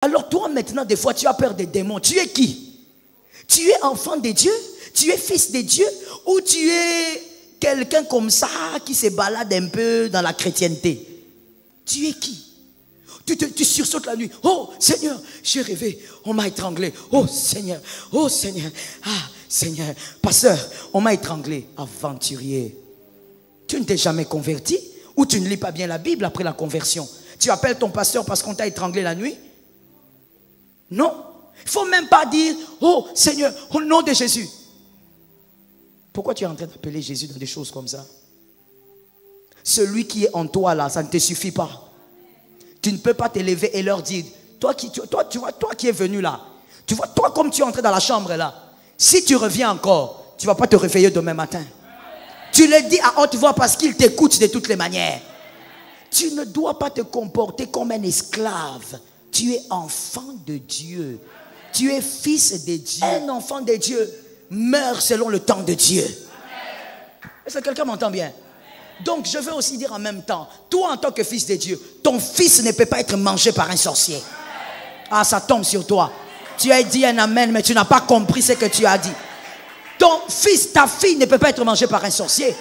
Alors toi maintenant, des fois, tu as peur des démons. Tu es qui? Tu es enfant de Dieu? Tu es fils de Dieu? Ou tu es quelqu'un comme ça qui se balade un peu dans la chrétienté? Tu es qui? Tu sursautes la nuit. Oh Seigneur, j'ai rêvé, on m'a étranglé. Oh Seigneur, ah Seigneur, pasteur, on m'a étranglé. Aventurier, tu ne t'es jamais converti? Ou tu ne lis pas bien la Bible après la conversion? Tu appelles ton pasteur parce qu'on t'a étranglé la nuit? Non, il ne faut même pas dire, oh Seigneur, au nom de Jésus. Pourquoi tu es en train d'appeler Jésus dans des choses comme ça? Celui qui est en toi là, ça ne te suffit pas. Tu ne peux pas te lever et leur dire, toi qui es venu là, tu vois, toi comme tu es entré dans la chambre là, si tu reviens encore, tu ne vas pas te réveiller demain matin. Tu le dis à haute voix parce qu'il t'écoute de toutes les manières. Tu ne dois pas te comporter comme un esclave. Tu es enfant de Dieu. Tu es fils de Dieu. Un enfant de Dieu meurt selon le temps de Dieu. Est-ce que quelqu'un m'entend bien? Donc je veux aussi dire en même temps, toi en tant que fils de Dieu, ton fils ne peut pas être mangé par un sorcier. Ah, ça tombe sur toi. Tu as dit un amen, mais tu n'as pas compris ce que tu as dit. Ton fils, ta fille ne peut pas être mangée par un sorcier.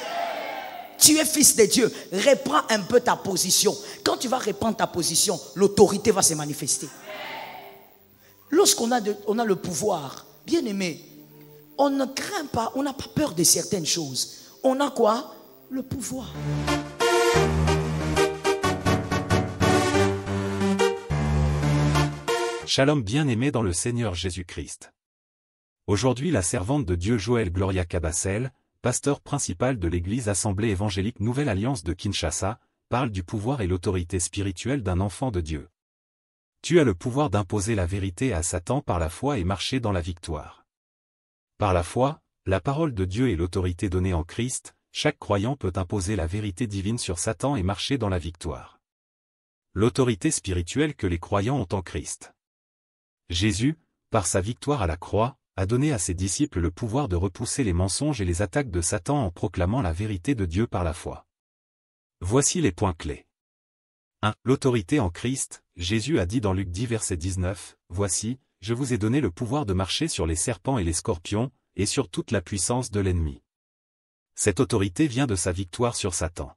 Tu es fils de Dieu. Reprends un peu ta position. Quand tu vas reprendre ta position, l'autorité va se manifester. Lorsqu'on a le pouvoir, bien aimé, on ne craint pas, on n'a pas peur de certaines choses. On a quoi? Le pouvoir. Shalom bien-aimé dans le Seigneur Jésus-Christ. Aujourd'hui la servante de Dieu Joël Gloria Cabassel, pasteur principal de l'église Assemblée évangélique Nouvelle Alliance de Kinshasa, parle du pouvoir et l'autorité spirituelle d'un enfant de Dieu. Tu as le pouvoir d'imposer la vérité à Satan par la foi et marcher dans la victoire. Par la foi, la parole de Dieu et l'autorité donnée en Christ, chaque croyant peut imposer la vérité divine sur Satan et marcher dans la victoire. L'autorité spirituelle que les croyants ont en Christ. Jésus, par sa victoire à la croix, a donné à ses disciples le pouvoir de repousser les mensonges et les attaques de Satan en proclamant la vérité de Dieu par la foi. Voici les points clés. 1. L'autorité en Christ. Jésus a dit dans Luc 10 verset 19, « Voici, je vous ai donné le pouvoir de marcher sur les serpents et les scorpions, et sur toute la puissance de l'ennemi. » Cette autorité vient de sa victoire sur Satan.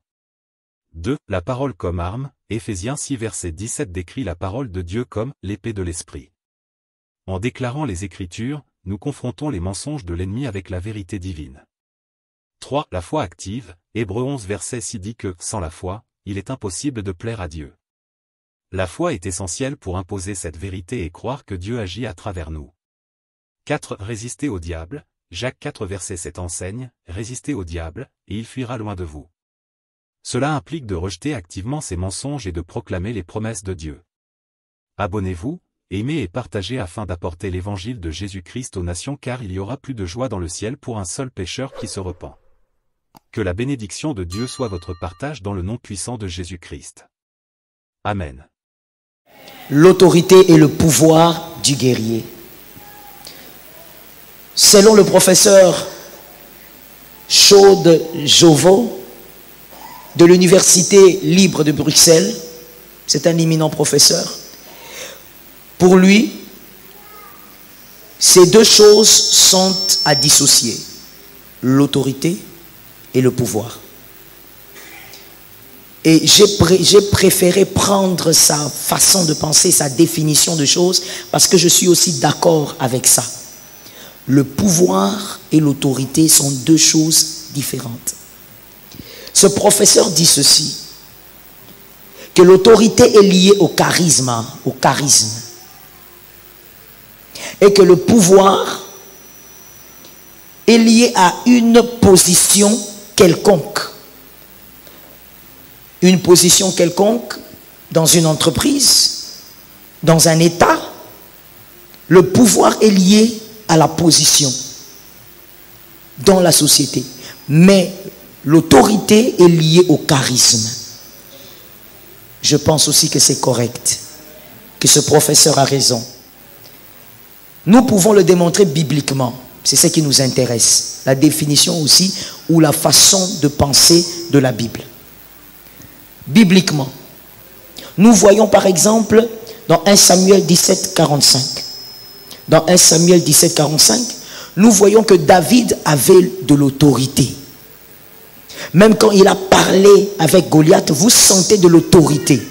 2. La parole comme arme. Éphésiens 6 verset 17 décrit la parole de Dieu comme l'épée de l'esprit. En déclarant les Écritures, nous confrontons les mensonges de l'ennemi avec la vérité divine. 3. La foi active. Hébreux 11 verset 6 dit que, sans la foi, il est impossible de plaire à Dieu. La foi est essentielle pour imposer cette vérité et croire que Dieu agit à travers nous. 4. Résister au diable. Jacques 4 verset 7 enseigne, « Résistez au diable, et il fuira loin de vous. » Cela implique de rejeter activement ces mensonges et de proclamer les promesses de Dieu. Abonnez-vous, aimez et partagez afin d'apporter l'évangile de Jésus-Christ aux nations car il y aura plus de joie dans le ciel pour un seul pécheur qui se repent. Que la bénédiction de Dieu soit votre partage dans le nom puissant de Jésus-Christ. Amen. L'autorité et le pouvoir du guerrier. Selon le professeur Chaude Jovo de l'Université libre de Bruxelles, c'est un éminent professeur, pour lui, ces deux choses sont à dissocier, l'autorité et le pouvoir. Et j'ai préféré prendre sa façon de penser, sa définition de choses, parce que je suis aussi d'accord avec ça. Le pouvoir et l'autorité sont deux choses différentes. Ce professeur dit ceci, que l'autorité est liée au charisme, et que le pouvoir est lié à une position quelconque. Une position quelconque dans une entreprise, dans un État. Le pouvoir est lié à la position dans la société. Mais l'autorité est liée au charisme. Je pense aussi que c'est correct, que ce professeur a raison. Nous pouvons le démontrer bibliquement. C'est ce qui nous intéresse. La définition aussi ou la façon de penser de la Bible. Bibliquement, nous voyons par exemple Dans 1 Samuel 17, 45. Dans 1 Samuel 17, 45, nous voyons que David avait de l'autorité. Même quand il a parlé avec Goliath, vous sentez de l'autorité.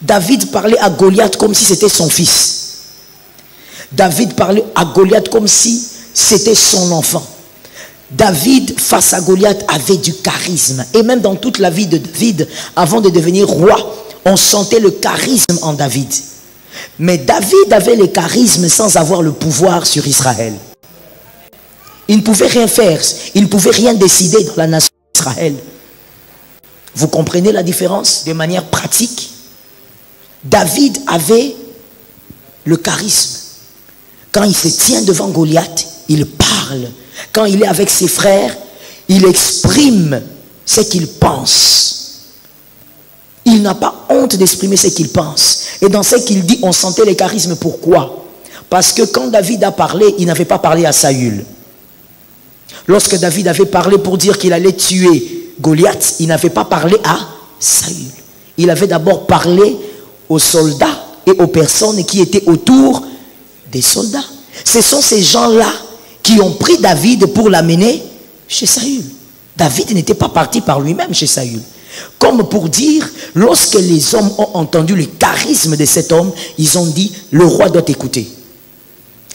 David parlait à Goliath comme si c'était son fils. David parlait à Goliath comme si c'était son enfant. David, face à Goliath, avait du charisme. Et même dans toute la vie de David, avant de devenir roi, on sentait le charisme en David. Mais David avait le charisme sans avoir le pouvoir sur Israël. Il ne pouvait rien faire. Il ne pouvait rien décider dans la nation d'Israël. Vous comprenez la différence de manière pratique? David avait le charisme. Quand il se tient devant Goliath, il parle. Quand il est avec ses frères, il exprime ce qu'il pense. Il n'a pas honte d'exprimer ce qu'il pense. Et dans ce qu'il dit, on sentait les charismes. Pourquoi? Parce que quand David a parlé, il n'avait pas parlé à Saül. Lorsque David avait parlé pour dire qu'il allait tuer Goliath, il n'avait pas parlé à Saül. Il avait d'abord parlé aux soldats et aux personnes qui étaient autour des soldats. Ce sont ces gens-là qui ont pris David pour l'amener chez Saül. David n'était pas parti par lui-même chez Saül. Comme pour dire, lorsque les hommes ont entendu le charisme de cet homme, ils ont dit, le roi doit t'écouter.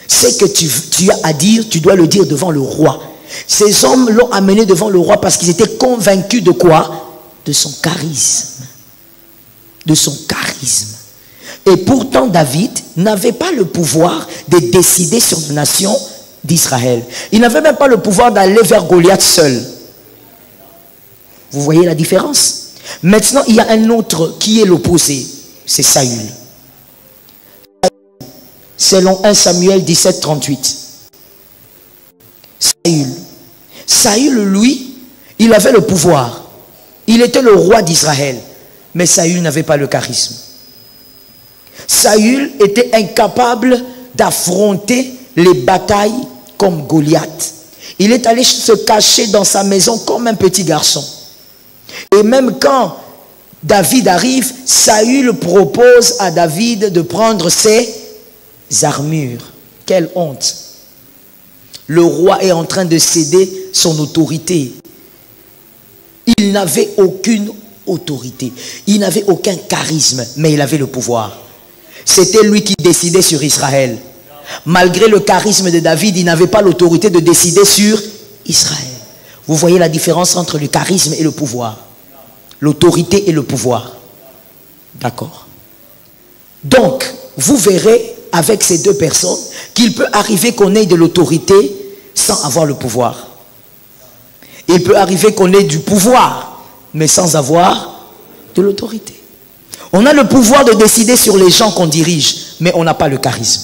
Ce que tu as à dire, tu dois le dire devant le roi. Ces hommes l'ont amené devant le roi parce qu'ils étaient convaincus de quoi? De son charisme. De son charisme. Et pourtant David n'avait pas le pouvoir de décider sur la nation d'Israël. Il n'avait même pas le pouvoir d'aller vers Goliath seul. Vous voyez la différence? Maintenant, il y a un autre qui est l'opposé. C'est Saül. Selon 1 Samuel 17, 38. Saül, lui, il avait le pouvoir. Il était le roi d'Israël. Mais Saül n'avait pas le charisme. Saül était incapable d'affronter les batailles comme Goliath. Il est allé se cacher dans sa maison comme un petit garçon. Et même quand David arrive, Saül propose à David de prendre ses armures. Quelle honte! Le roi est en train de céder son autorité. Il n'avait aucune autorité. Il n'avait aucun charisme, mais il avait le pouvoir. C'était lui qui décidait sur Israël. Malgré le charisme de David, il n'avait pas l'autorité de décider sur Israël. Vous voyez la différence entre le charisme et le pouvoir. L'autorité et le pouvoir. D'accord? Donc, vous verrez avec ces deux personnes qu'il peut arriver qu'on ait de l'autorité sans avoir le pouvoir. Il peut arriver qu'on ait du pouvoir, mais sans avoir de l'autorité. On a le pouvoir de décider sur les gens qu'on dirige, mais on n'a pas le charisme.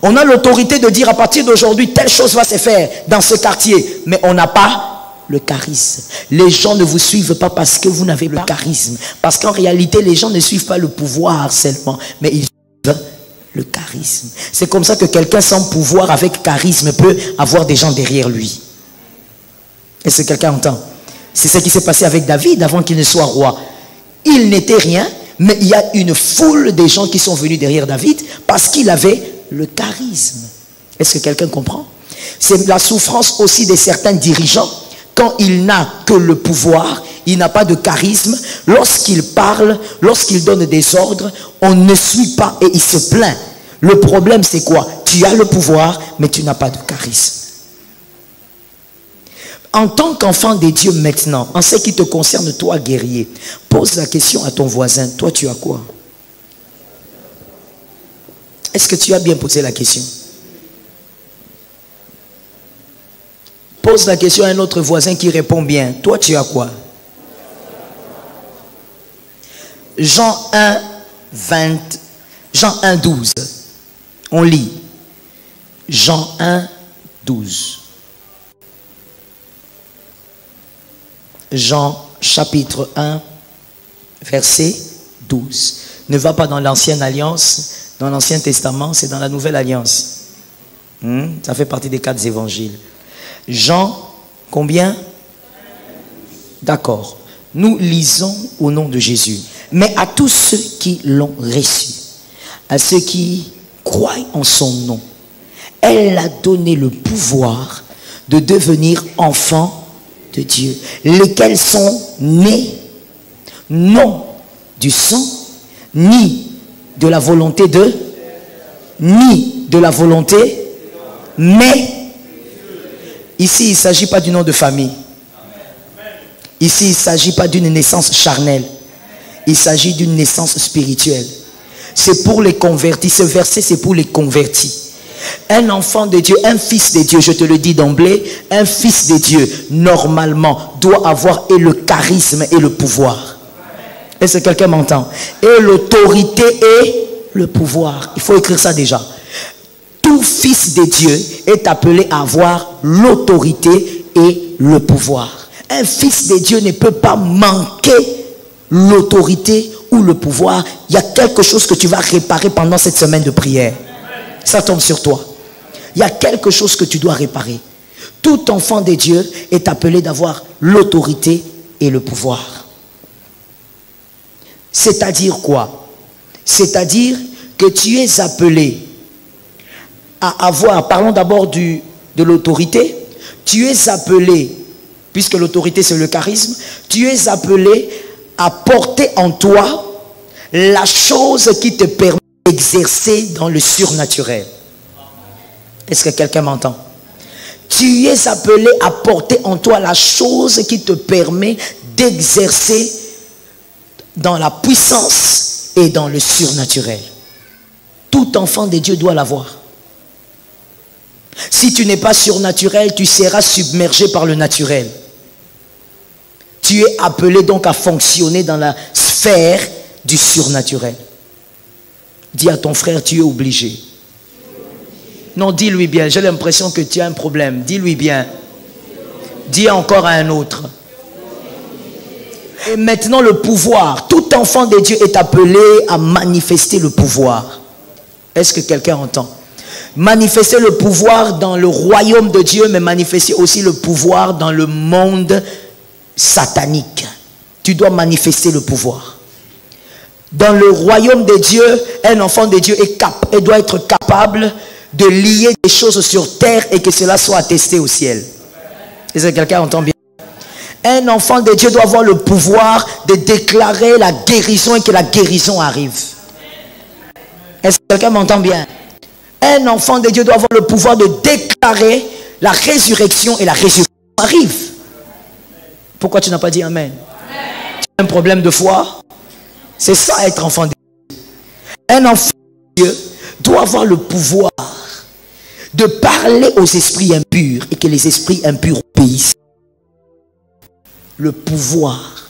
On a l'autorité de dire à partir d'aujourd'hui, telle chose va se faire dans ce quartier, mais on n'a pas le charisme. Les gens ne vous suivent pas parce que vous n'avez pas le charisme. Parce qu'en réalité, les gens ne suivent pas le pouvoir seulement, mais ils suivent le charisme. C'est comme ça que quelqu'un sans pouvoir avec charisme peut avoir des gens derrière lui. Est-ce que quelqu'un entend? C'est ce qui s'est passé avec David avant qu'il ne soit roi. Il n'était rien, mais il y a une foule de gens qui sont venus derrière David parce qu'il avait le charisme. Est-ce que quelqu'un comprend? C'est la souffrance aussi de certains dirigeants. Quand il n'a que le pouvoir, il n'a pas de charisme. Lorsqu'il parle, lorsqu'il donne des ordres, on ne suit pas et il se plaint. Le problème c'est quoi? Tu as le pouvoir, mais tu n'as pas de charisme. En tant qu'enfant de Dieu maintenant, en ce qui te concerne, toi guerrier, pose la question à ton voisin, toi tu as quoi? Est-ce que tu as bien posé la question? Pose la question à un autre voisin qui répond bien, toi tu as quoi? Jean 1, 12. On lit. Jean 1, 12. Jean chapitre 1, verset 12. Ne va pas dans l'ancienne alliance, dans l'Ancien Testament, c'est dans la Nouvelle Alliance. Ça fait partie des 4 évangiles. Jean, combien? D'accord. Nous lisons au nom de Jésus. Mais à tous ceux qui l'ont reçu, à ceux qui croient en son nom, elle a donné le pouvoir de devenir enfants de Dieu, lesquels sont nés non du sang, ni de la volonté mais ici il ne s'agit pas du nom de famille. Ici il ne s'agit pas d'une naissance charnelle. Il s'agit d'une naissance spirituelle. C'est pour les convertis. Ce verset c'est pour les convertis. Un enfant de Dieu, un fils de Dieu, je te le dis d'emblée, un fils de Dieu normalement doit avoir et le charisme et le pouvoir. Est-ce que quelqu'un m'entend? Et l'autorité et le pouvoir. Il faut écrire ça déjà. Tout fils de Dieu est appelé à avoir l'autorité et le pouvoir. Un fils de Dieu ne peut pas manquer l'autorité ou le pouvoir. Il y a quelque chose que tu vas réparer pendant cette semaine de prière. Ça tombe sur toi. Il y a quelque chose que tu dois réparer. Tout enfant de Dieu est appelé d'avoir l'autorité et le pouvoir. C'est-à-dire quoi? C'est-à-dire que tu es appelé à avoir, parlons d'abord de l'autorité, tu es appelé, puisque l'autorité c'est le charisme, tu es appelé à porter en toi la chose qui te permet d'exercer dans le surnaturel. Est-ce que quelqu'un m'entend? Tu es appelé à porter en toi la chose qui te permet d'exercer dans la puissance et dans le surnaturel. Tout enfant de Dieu doit l'avoir. Si tu n'es pas surnaturel, tu seras submergé par le naturel. Tu es appelé donc à fonctionner dans la sphère du surnaturel. Dis à ton frère, tu es obligé. Non, dis-lui bien, j'ai l'impression que tu as un problème. Dis-lui bien. Dis encore à un autre. Et maintenant le pouvoir. Tout enfant de Dieu est appelé à manifester le pouvoir. Est-ce que quelqu'un entend? Manifester le pouvoir dans le royaume de Dieu, mais manifester aussi le pouvoir dans le monde satanique. Tu dois manifester le pouvoir. Dans le royaume de Dieu, un enfant de Dieu doit être capable de lier des choses sur terre et que cela soit attesté au ciel. Est-ce que quelqu'un entend bien? Un enfant de Dieu doit avoir le pouvoir de déclarer la guérison et que la guérison arrive. Est-ce que quelqu'un m'entend bien? Un enfant de Dieu doit avoir le pouvoir de déclarer la résurrection et la résurrection arrive. Pourquoi tu n'as pas dit amen? Tu as un problème de foi? C'est ça être enfant de Dieu. Un enfant de Dieu doit avoir le pouvoir de parler aux esprits impurs et que les esprits impurs obéissent. Le pouvoir.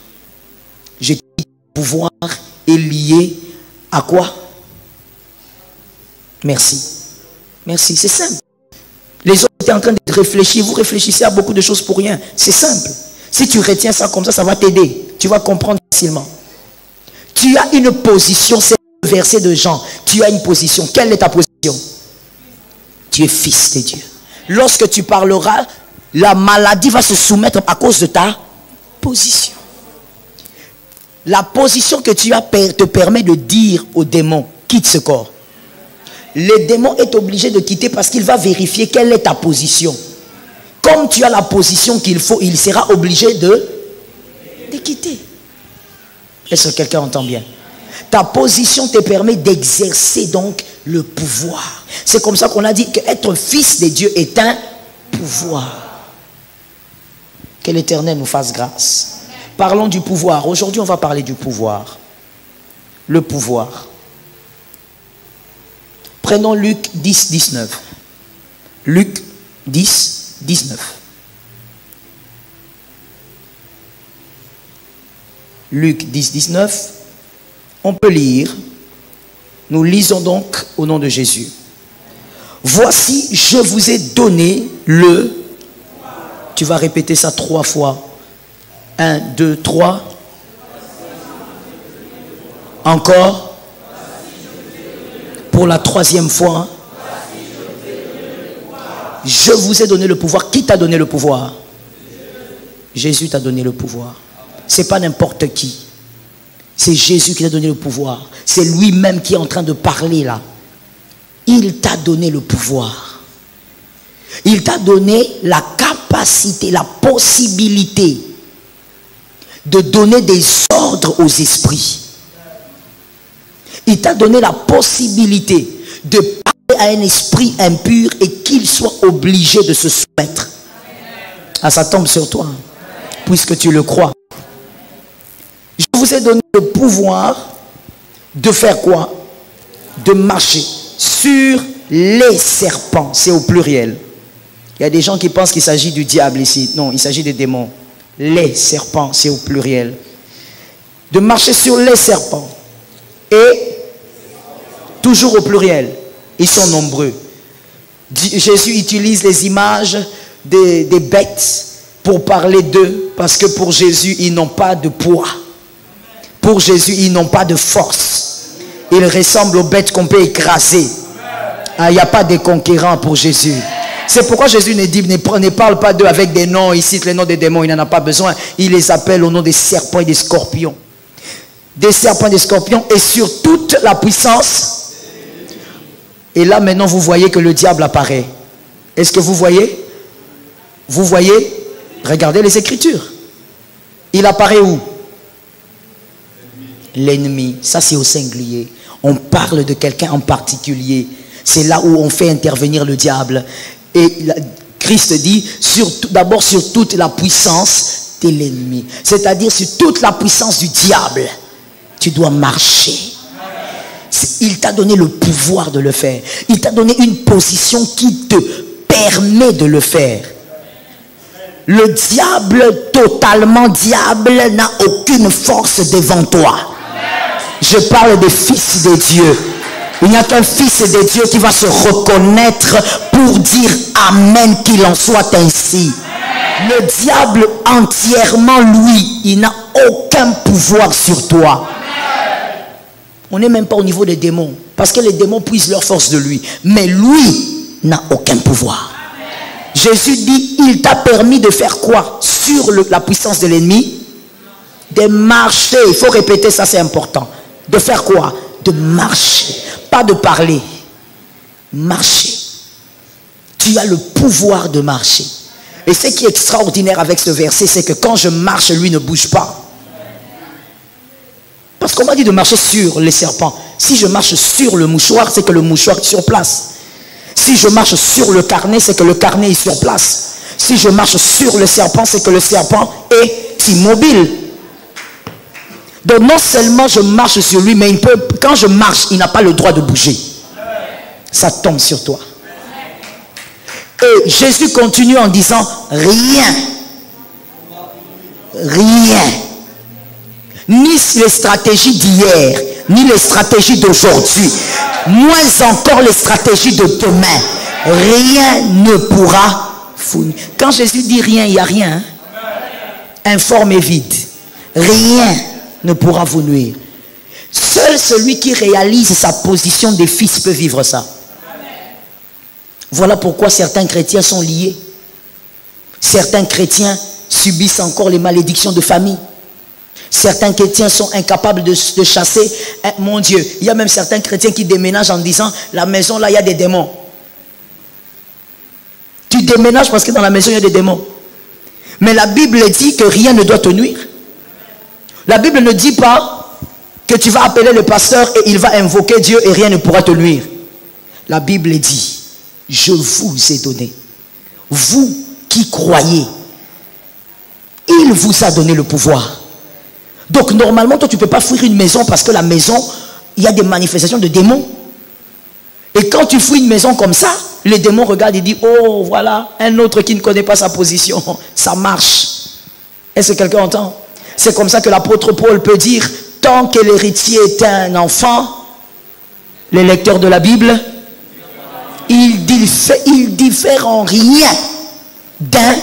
Je dis le pouvoir est lié à quoi? Merci. Merci, c'est simple. Les autres étaient en train de réfléchir. Vous réfléchissez à beaucoup de choses pour rien. C'est simple. Si tu retiens ça comme ça va t'aider. Tu vas comprendre facilement. Tu as une position, c'est le verset de Jean. Tu as une position. Quelle est ta position? Tu es fils de Dieu. Lorsque tu parleras, la maladie va se soumettre à cause de ta position. La position que tu as te permet de dire au démon, quitte ce corps. Le démon est obligé de quitter parce qu'il va vérifier quelle est ta position. Comme tu as la position qu'il faut, il sera obligé de quitter. Est-ce que quelqu'un entend bien? Ta position te permet d'exercer donc le pouvoir. C'est comme ça qu'on a dit qu'être fils de Dieu est un pouvoir. Que l'Éternel nous fasse grâce. Parlons du pouvoir. Aujourd'hui, on va parler du pouvoir. Le pouvoir. Prenons Luc 10, 19. Luc 10, 19. Luc 10, 19. On peut lire. Nous lisons donc au nom de Jésus. Voici, je vous ai donné le... Tu vas répéter ça 3 fois. 1, 2, 3. Encore. Pour la 3e fois. Je vous ai donné le pouvoir. Qui t'a donné le pouvoir? Jésus t'a donné le pouvoir. Ce n'est pas n'importe qui. C'est Jésus qui t'a donné le pouvoir. C'est lui-même qui est en train de parler là. Il t'a donné le pouvoir. Il t'a donné la capacité, la possibilité de donner des ordres aux esprits. Il t'a donné la possibilité de parler à un esprit impur et qu'il soit obligé de se soumettre. Ah, ça tombe sur toi, puisque tu le crois. Je vous ai donné le pouvoir de faire quoi? De marcher sur les serpents. C'est au pluriel. Il y a des gens qui pensent qu'il s'agit du diable ici. Non, il s'agit des démons. Les serpents, c'est au pluriel. De marcher sur les serpents. Et toujours au pluriel. Ils sont nombreux. Jésus utilise les images des bêtes pour parler d'eux. Parce que pour Jésus, ils n'ont pas de poids. Pour Jésus, ils n'ont pas de force. Ils ressemblent aux bêtes qu'on peut écraser. Il n'y a pas de conquérants pour Jésus. C'est pourquoi Jésus ne parle pas d'eux avec des noms. Il cite les noms des démons. Il n'en a pas besoin. Il les appelle au nom des serpents et des scorpions. Des serpents et des scorpions. Et sur toute la puissance. Et là maintenant vous voyez que le diable apparaît. Est-ce que vous voyez? Vous voyez? Regardez les Écritures. Il apparaît où? L'ennemi. Ça c'est au singulier. On parle de quelqu'un en particulier. C'est là où on fait intervenir le diable. Et Christ dit d'abord sur toute la puissance de l'ennemi. C'est-à-dire sur toute la puissance du diable. Tu dois marcher. Il t'a donné le pouvoir de le faire. Il t'a donné une position qui te permet de le faire. Le diable, totalement diable, n'a aucune force devant toi. Je parle des fils de Dieu. Il n'y a qu'un fils de Dieu qui va se reconnaître pour dire Amen, qu'il en soit ainsi. Le diable entièrement, lui, il n'a aucun pouvoir sur toi. On n'est même pas au niveau des démons. Parce que les démons puisent leur force de lui. Mais lui n'a aucun pouvoir. Jésus dit, il t'a permis de faire quoi? Sur la puissance de l'ennemi? De marcher. Il faut répéter ça, c'est important. De faire quoi? De marcher. Pas de parler. Marcher. Tu as le pouvoir de marcher. Et ce qui est extraordinaire avec ce verset, c'est que quand je marche, lui ne bouge pas. Parce qu'on m'a dit de marcher sur les serpents. Si je marche sur le mouchoir, c'est que le mouchoir est sur place. Si je marche sur le carnet, c'est que le carnet est sur place. Si je marche sur le serpent, c'est que le serpent est immobile. Donc non seulement je marche sur lui, mais quand je marche, il n'a pas le droit de bouger. Ça tombe sur toi. Et Jésus continue en disant, rien, ni les stratégies d'hier, ni les stratégies d'aujourd'hui, moins encore les stratégies de demain, rien ne pourra fournir. Quand Jésus dit rien, il n'y a rien. Informe et vide. Rien ne pourra vous nuire. Seul celui qui réalise sa position de fils peut vivre ça. Voilà pourquoi certains chrétiens sont liés. Certains chrétiens subissent encore les malédictions de famille. Certains chrétiens sont incapables de chasser. Mon Dieu, il y a même certains chrétiens qui déménagent en disant, la maison là, il y a des démons. Tu déménages parce que dans la maison, il y a des démons. Mais la Bible dit que rien ne doit te nuire. La Bible ne dit pas que tu vas appeler le pasteur et il va invoquer Dieu et rien ne pourra te nuire. La Bible dit, je vous ai donné, vous qui croyez, il vous a donné le pouvoir. Donc normalement, toi tu ne peux pas fuir une maison parce que la maison, il y a des manifestations de démons. Et quand tu fouilles une maison comme ça, les démons regardent et disent, oh voilà, un autre qui ne connaît pas sa position, ça marche. Est-ce que quelqu'un entend? C'est comme ça que l'apôtre Paul peut dire, tant que l'héritier est un enfant, les lecteurs de la Bible, il diffère en rien d'un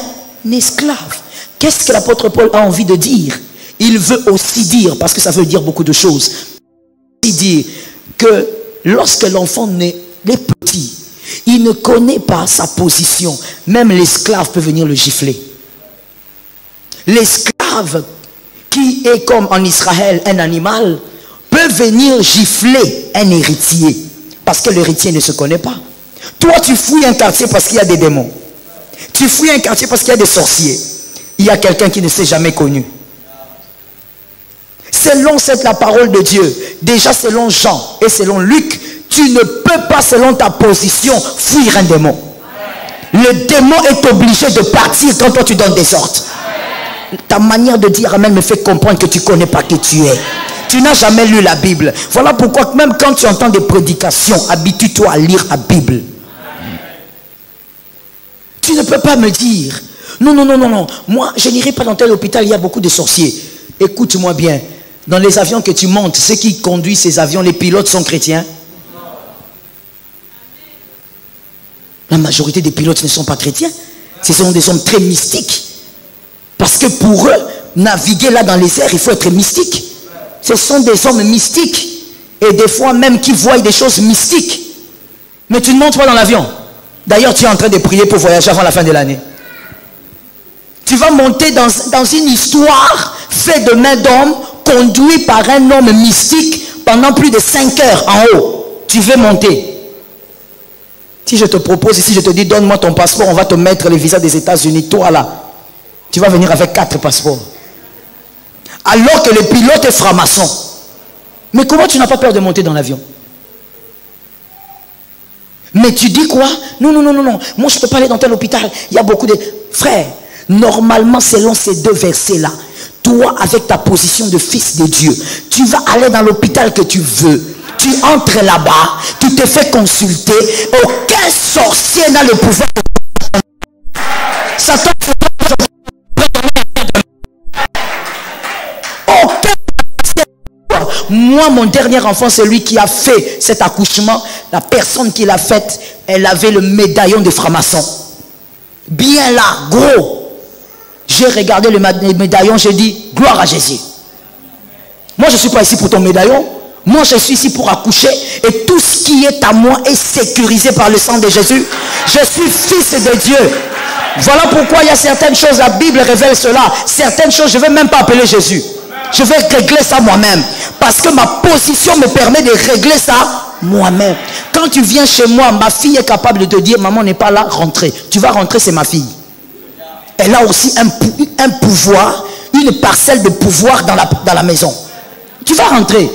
esclave. Qu'est-ce que l'apôtre Paul a envie de dire? Il veut aussi dire, parce que ça veut dire beaucoup de choses, il dit que lorsque l'enfant est petit, il ne connaît pas sa position. Même l'esclave peut venir le gifler. L'esclave qui est comme en Israël un animal, peut venir gifler un héritier. Parce que l'héritier ne se connaît pas. Toi, tu fouilles un quartier parce qu'il y a des démons. Tu fouilles un quartier parce qu'il y a des sorciers. Il y a quelqu'un qui ne s'est jamais connu. Selon la parole de Dieu, déjà selon Jean et selon Luc, tu ne peux pas, selon ta position, fuir un démon. Le démon est obligé de partir quand toi tu donnes des ordres. Ta manière de dire amen me fait comprendre que tu ne connais pas qui tu es. Tu n'as jamais lu la Bible. Voilà pourquoi même quand tu entends des prédications, habitue-toi à lire la Bible. Tu ne peux pas me dire, non, moi je n'irai pas dans tel hôpital, il y a beaucoup de sorciers. Écoute-moi bien, dans les avions que tu montes, ceux qui conduisent ces avions, les pilotes sont chrétiens. La majorité des pilotes ne sont pas chrétiens. Ce sont des hommes très mystiques. Parce que pour eux, naviguer là dans les airs, il faut être mystique. Ce sont des hommes mystiques. Et des fois même qui voient des choses mystiques. Mais tu ne montes pas dans l'avion. D'ailleurs, tu es en train de prier pour voyager avant la fin de l'année. Tu vas monter dans une histoire faite de main d'homme, conduit par un homme mystique pendant plus de 5 heures en haut. Tu veux monter. Si je te propose, si je te dis donne-moi ton passeport, on va te mettre le visa des États-Unis, toi là, tu vas venir avec 4 passeports. Alors que le pilote est franc-maçon. Mais comment tu n'as pas peur de monter dans l'avion? Mais tu dis quoi? Non. Moi je ne peux pas aller dans tel hôpital. Il y a beaucoup de... Frère, normalement selon ces 2 versets-là, toi avec ta position de fils de Dieu, tu vas aller dans l'hôpital que tu veux. Tu entres là-bas, tu te fais consulter. Aucun sorcier n'a le pouvoir de... Satan. Moi, mon dernier enfant, c'est lui qui a fait cet accouchement. La personne qui l'a fait, elle avait le médaillon de franc-maçon. Bien là, gros. J'ai regardé le médaillon, j'ai dit, gloire à Jésus. Moi, je ne suis pas ici pour ton médaillon. Moi, je suis ici pour accoucher. Et tout ce qui est à moi est sécurisé par le sang de Jésus. Je suis fils de Dieu. Voilà pourquoi il y a certaines choses, la Bible révèle cela. Certaines choses, je ne vais même pas appeler Jésus. Je vais régler ça moi-même. Parce que ma position me permet de régler ça moi-même. Quand tu viens chez moi, ma fille est capable de te dire, maman n'est pas là, rentrez. Tu vas rentrer, c'est ma fille. Elle a aussi un pouvoir, une parcelle de pouvoir dans la maison. Tu vas rentrer.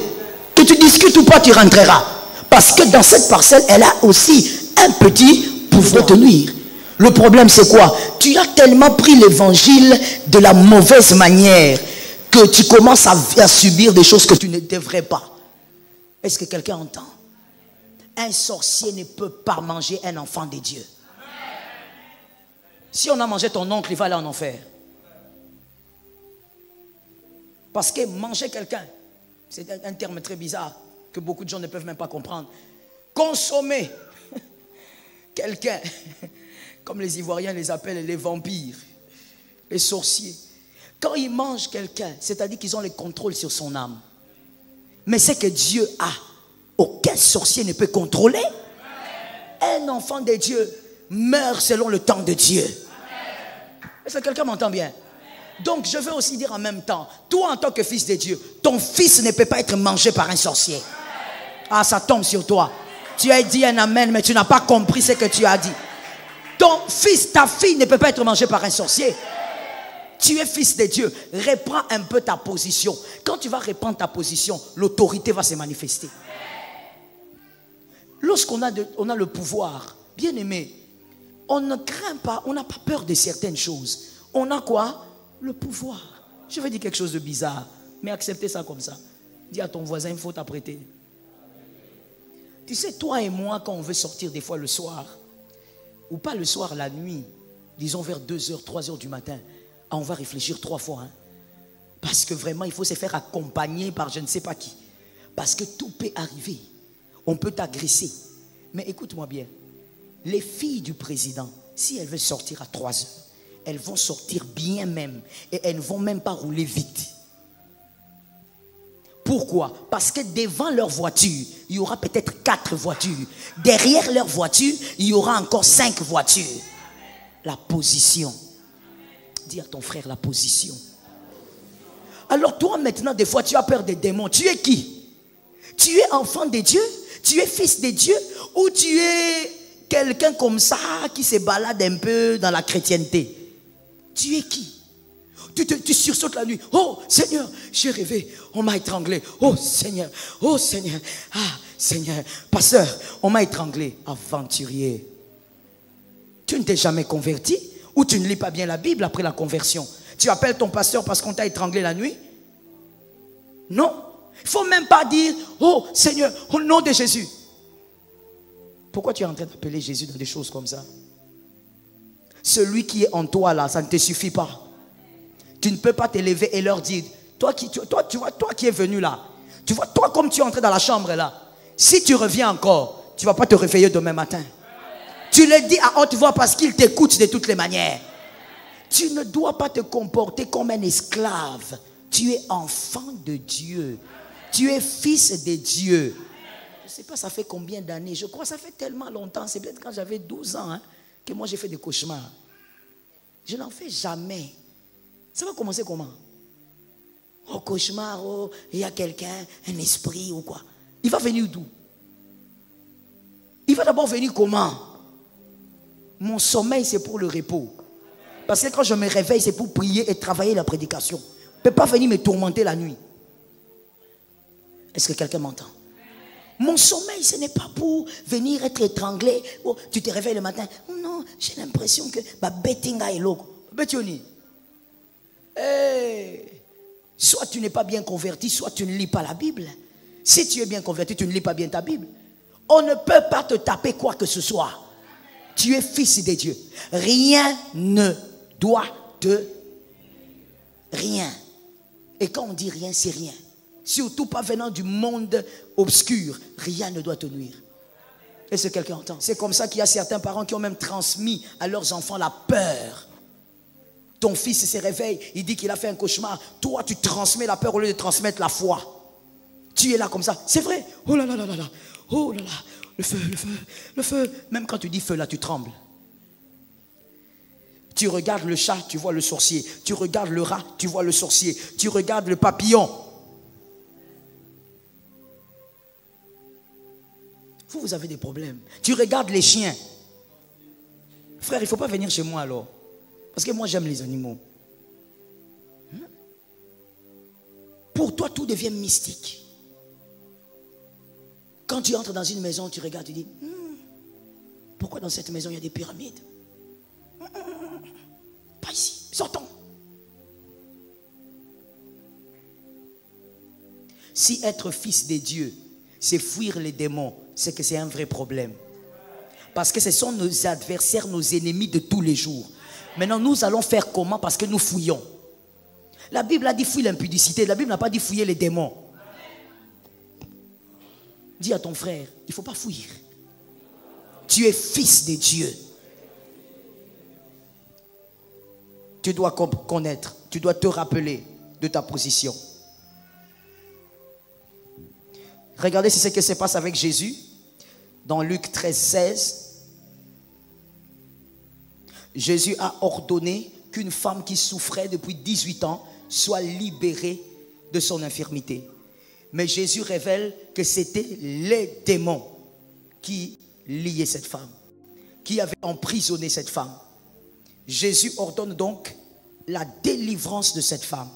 Que tu discutes ou pas, tu rentreras. Parce que dans cette parcelle, elle a aussi un petit pouvoir de nuire. Le problème, c'est quoi? Tu as tellement pris l'évangile de la mauvaise manière que tu commences à subir des choses que tu ne devrais pas. Est-ce que quelqu'un entend? Un sorcier ne peut pas manger un enfant de Dieu. Si on a mangé ton oncle, il va aller en enfer. Parce que manger quelqu'un, c'est un terme très bizarre que beaucoup de gens ne peuvent même pas comprendre. Consommer quelqu'un, comme les Ivoiriens les appellent les vampires, les sorciers. Quand ils mangent quelqu'un, c'est-à-dire qu'ils ont le contrôle sur son âme. Mais c'est que Dieu a. Aucun sorcier ne peut contrôler. Un enfant de Dieu meurt selon le temps de Dieu. Est-ce que quelqu'un m'entend bien? Donc je veux aussi dire en même temps, toi en tant que fils de Dieu, ton fils ne peut pas être mangé par un sorcier. Ah, ça tombe sur toi. Tu as dit un amen, mais tu n'as pas compris ce que tu as dit. Ton fils, ta fille ne peut pas être mangée par un sorcier. Tu es fils de Dieu. Reprends un peu ta position. Quand tu vas reprendre ta position, l'autorité va se manifester. Lorsqu'on a le pouvoir, bien aimé, on ne craint pas, on n'a pas peur de certaines choses. On a quoi? Le pouvoir. Je vais dire quelque chose de bizarre, mais acceptez ça comme ça. Dis à ton voisin, il faut t'apprêter. Tu sais, toi et moi, quand on veut sortir des fois le soir, ou pas le soir, la nuit, disons vers 2h, 3h du matin, on va réfléchir 3 fois. Hein? Parce que vraiment, il faut se faire accompagner par je ne sais pas qui. Parce que tout peut arriver. On peut t'agresser. Mais écoute-moi bien. Les filles du président, si elles veulent sortir à 3h, elles vont sortir bien même. Et elles ne vont même pas rouler vite. Pourquoi? Parce que devant leur voiture, il y aura peut-être 4 voitures. Derrière leur voiture, il y aura encore 5 voitures. La position. Dis à ton frère la position. Alors toi maintenant, des fois, tu as peur des démons. Tu es qui? Tu es enfant de Dieu? Tu es fils de Dieu? Ou tu es quelqu'un comme ça qui se balade un peu dans la chrétienté? Tu es qui? Tu sursautes la nuit. Oh Seigneur, j'ai rêvé, on m'a étranglé. Oh Seigneur, ah Seigneur, pasteur, on m'a étranglé. Aventurier. Tu ne t'es jamais converti? Ou tu ne lis pas bien la Bible après la conversion? Tu appelles ton pasteur parce qu'on t'a étranglé la nuit? Non. Il ne faut même pas dire, oh Seigneur, au nom de Jésus. Pourquoi tu es en train d'appeler Jésus dans des choses comme ça? Celui qui est en toi là, ça ne te suffit pas. Tu ne peux pas te lever et leur dire, toi qui es venu là, tu vois, toi comme tu es entré dans la chambre là, si tu reviens encore, tu ne vas pas te réveiller demain matin. Tu le dis à haute voix parce qu'il t'écoute de toutes les manières. Tu ne dois pas te comporter comme un esclave. Tu es enfant de Dieu. Tu es fils de Dieu. Je ne sais pas ça fait combien d'années. Je crois que ça fait tellement longtemps. C'est peut-être quand j'avais 12 ans que moi j'ai fait des cauchemars. Je n'en fais jamais. Ça va commencer comment? Oh, cauchemar, oh, il y a quelqu'un, un esprit ou quoi. Il va venir d'où? Il va d'abord venir comment? Mon sommeil, c'est pour le repos. Parce que quand je me réveille, c'est pour prier et travailler la prédication. Il ne peut pas venir me tourmenter la nuit. Est-ce que quelqu'un m'entend? Mon sommeil, ce n'est pas pour venir être étranglé. Oh, tu te réveilles le matin. Oh non, j'ai l'impression que ma bettinga est loco. Betioni. Soit tu n'es pas bien converti, soit tu ne lis pas la Bible. Si tu es bien converti, tu ne lis pas bien ta Bible. On ne peut pas te taper quoi que ce soit. Tu es fils de Dieu. Rien ne doit te... Rien. Et quand on dit rien, c'est rien. Surtout pas venant du monde obscur. Rien ne doit te nuire. Est-ce que quelqu'un entend? C'est comme ça qu'il y a certains parents qui ont même transmis à leurs enfants la peur. Ton fils se réveille, il dit qu'il a fait un cauchemar. Toi, tu transmets la peur au lieu de transmettre la foi. Tu es là comme ça. C'est vrai. Oh là là là là là. Oh là là. Le feu, le feu, le feu. Même quand tu dis feu là, tu trembles. Tu regardes le chat, tu vois le sorcier. Tu regardes le rat, tu vois le sorcier. Tu regardes le papillon. Vous avez des problèmes. Tu regardes les chiens. Frère, il ne faut pas venir chez moi alors. Parce que moi, j'aime les animaux. Pour toi, tout devient mystique. Quand tu entres dans une maison, tu regardes, tu dis, pourquoi dans cette maison, il y a des pyramides? Pas ici, sortons. Si être fils de Dieu, c'est fuir les démons, c'est que c'est un vrai problème. Parce que ce sont nos adversaires, nos ennemis de tous les jours. Maintenant, nous allons faire comment? Parce que nous fouillons. La Bible a dit fouiller l'impudicité. La Bible n'a pas dit fouiller les démons. Dis à ton frère, il ne faut pas fuir. Tu es fils de Dieu. Tu dois connaître, tu dois te rappeler de ta position. Regardez ce qui se passe avec Jésus dans Luc 13, 16. Jésus a ordonné qu'une femme qui souffrait depuis 18 ans soit libérée de son infirmité. Mais Jésus révèle que c'était les démons qui liaient cette femme, qui avaient emprisonné cette femme. Jésus ordonne donc la délivrance de cette femme.